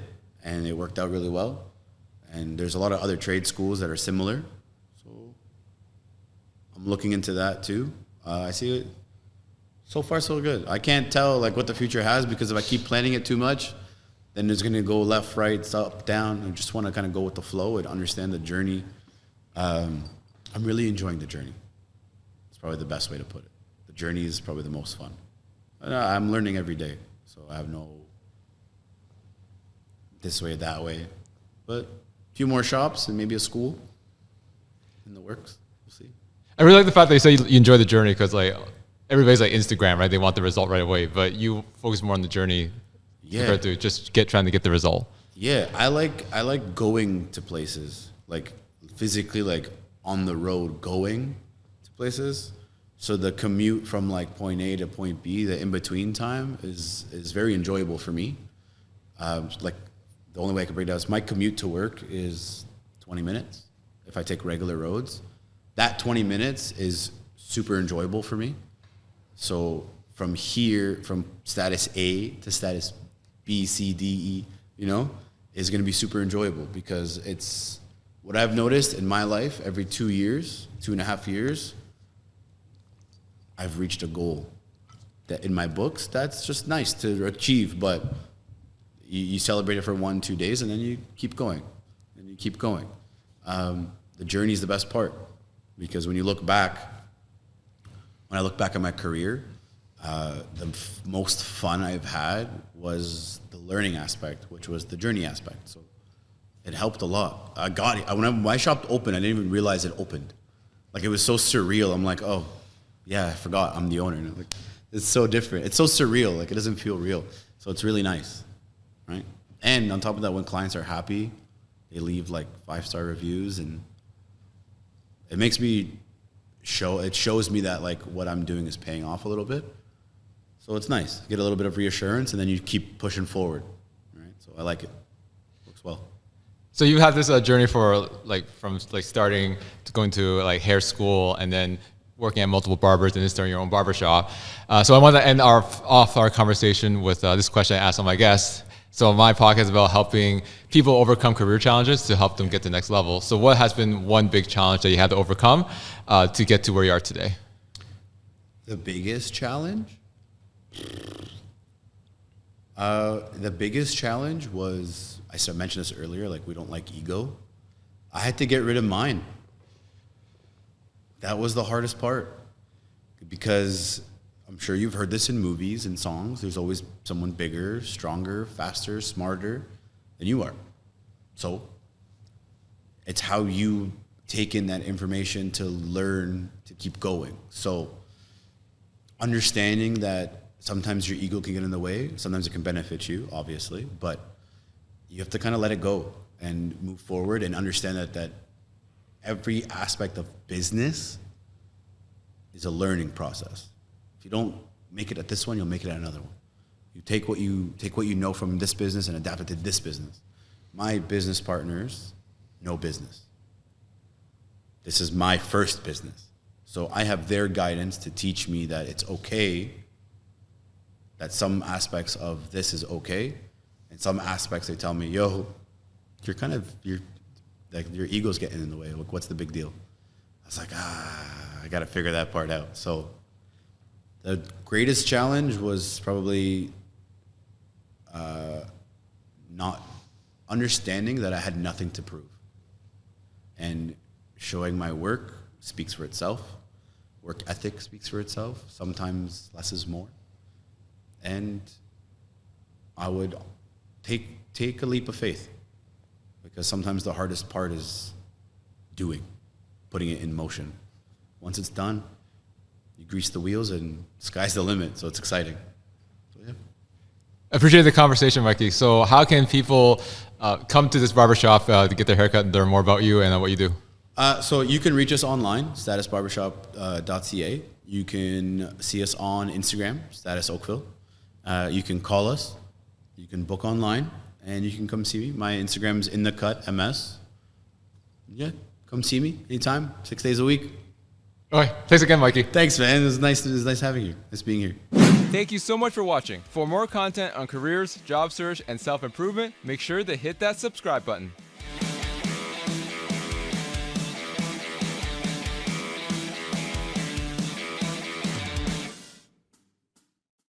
and it worked out really well. And there's a lot of other trade schools that are similar, so I'm looking into that too. I see it. So far, so good. I can't tell like what the future has, because if I keep planning it too much, then it's going to go left, right, up, down. I just want to kind of go with the flow and understand the journey. I'm really enjoying the journey. It's probably the best way to put it. The journey is probably the most fun. And I'm learning every day, so I have no this way, that way. But a few more shops and maybe a school in the works. We'll see. I really like the fact that you say you enjoy the journey, because like everybody's like Instagram, right? They want the result right away, but you focus more on the journey compared to just trying to get the result. Yeah, I like going to places, like physically, like on the road going to places. So the commute from like point A to point B, the in between time is very enjoyable for me. Like the only way I can break it down is my commute to work is 20 minutes if I take regular roads. That 20 minutes is super enjoyable for me. So from here, from status A to status B, C, D, E, is going to be super enjoyable, because it's what I've noticed in my life. Every 2 years, 2.5 years, I've reached a goal that in my books, that's just nice to achieve, but you celebrate it for 1-2 days and then you keep going and you keep going. The journey is the best part, because when I look back at my career, the most fun I've had was the learning aspect, which was the journey aspect. So it helped a lot. I got it. When my shop opened, I didn't even realize it opened. Like, it was so surreal. I'm like, oh, yeah, I forgot I'm the owner. Like, it's so different. It's so surreal. Like, it doesn't feel real. So it's really nice, right? And on top of that, when clients are happy, they leave like 5-star reviews, and it makes me it shows me that like what I'm doing is paying off a little bit. So it's nice. Get a little bit of reassurance, and then you keep pushing forward, right? So I like it. Works well. So you had this journey for from starting to going to like hair school, and then working at multiple barbers, and then starting your own barbershop. So I want to end off our conversation with this question I asked all my guests. So my podcast is about helping people overcome career challenges to help them get to the next level. So what has been one big challenge that you had to overcome to get to where you are today? The biggest challenge? The biggest challenge was, I mentioned this earlier, like we don't like ego. I had to get rid of mine. That was the hardest part, because I'm sure you've heard this in movies and songs. There's always someone bigger, stronger, faster, smarter than you are. So it's how you take in that information to learn to keep going. So understanding that sometimes your ego can get in the way. Sometimes it can benefit you, obviously, but you have to kind of let it go and move forward and understand that every aspect of business is a learning process. If you don't make it at this one, you'll make it at another one. You take what you know from this business and adapt it to this business. My business partners know business. This is my first business. So I have their guidance to teach me that it's okay, that some aspects of this is okay, and some aspects they tell me, yo, your ego's getting in the way. Like, what's the big deal? I was like, I got to figure that part out. So the greatest challenge was probably not understanding that I had nothing to prove. And showing my work speaks for itself. Work ethic speaks for itself. Sometimes less is more. And I would take a leap of faith, because sometimes the hardest part is putting it in motion. Once it's done, you grease the wheels and sky's the limit. So it's exciting. So yeah. I appreciate the conversation, Mikey. So how can people come to this barbershop to get their haircut and learn more about you and what you do? So you can reach us online, statusbarbershop.ca. You can see us on Instagram, Status Oakville. You can call us. You can book online, and you can come see me. My Instagram's in the cut MS. Yeah, come see me anytime, 6 days a week. All right, thanks again, Mikey. Thanks, man. It was nice having you. Nice being here. Thank you so much for watching. For more content on careers, job search, and self-improvement, make sure to hit that subscribe button.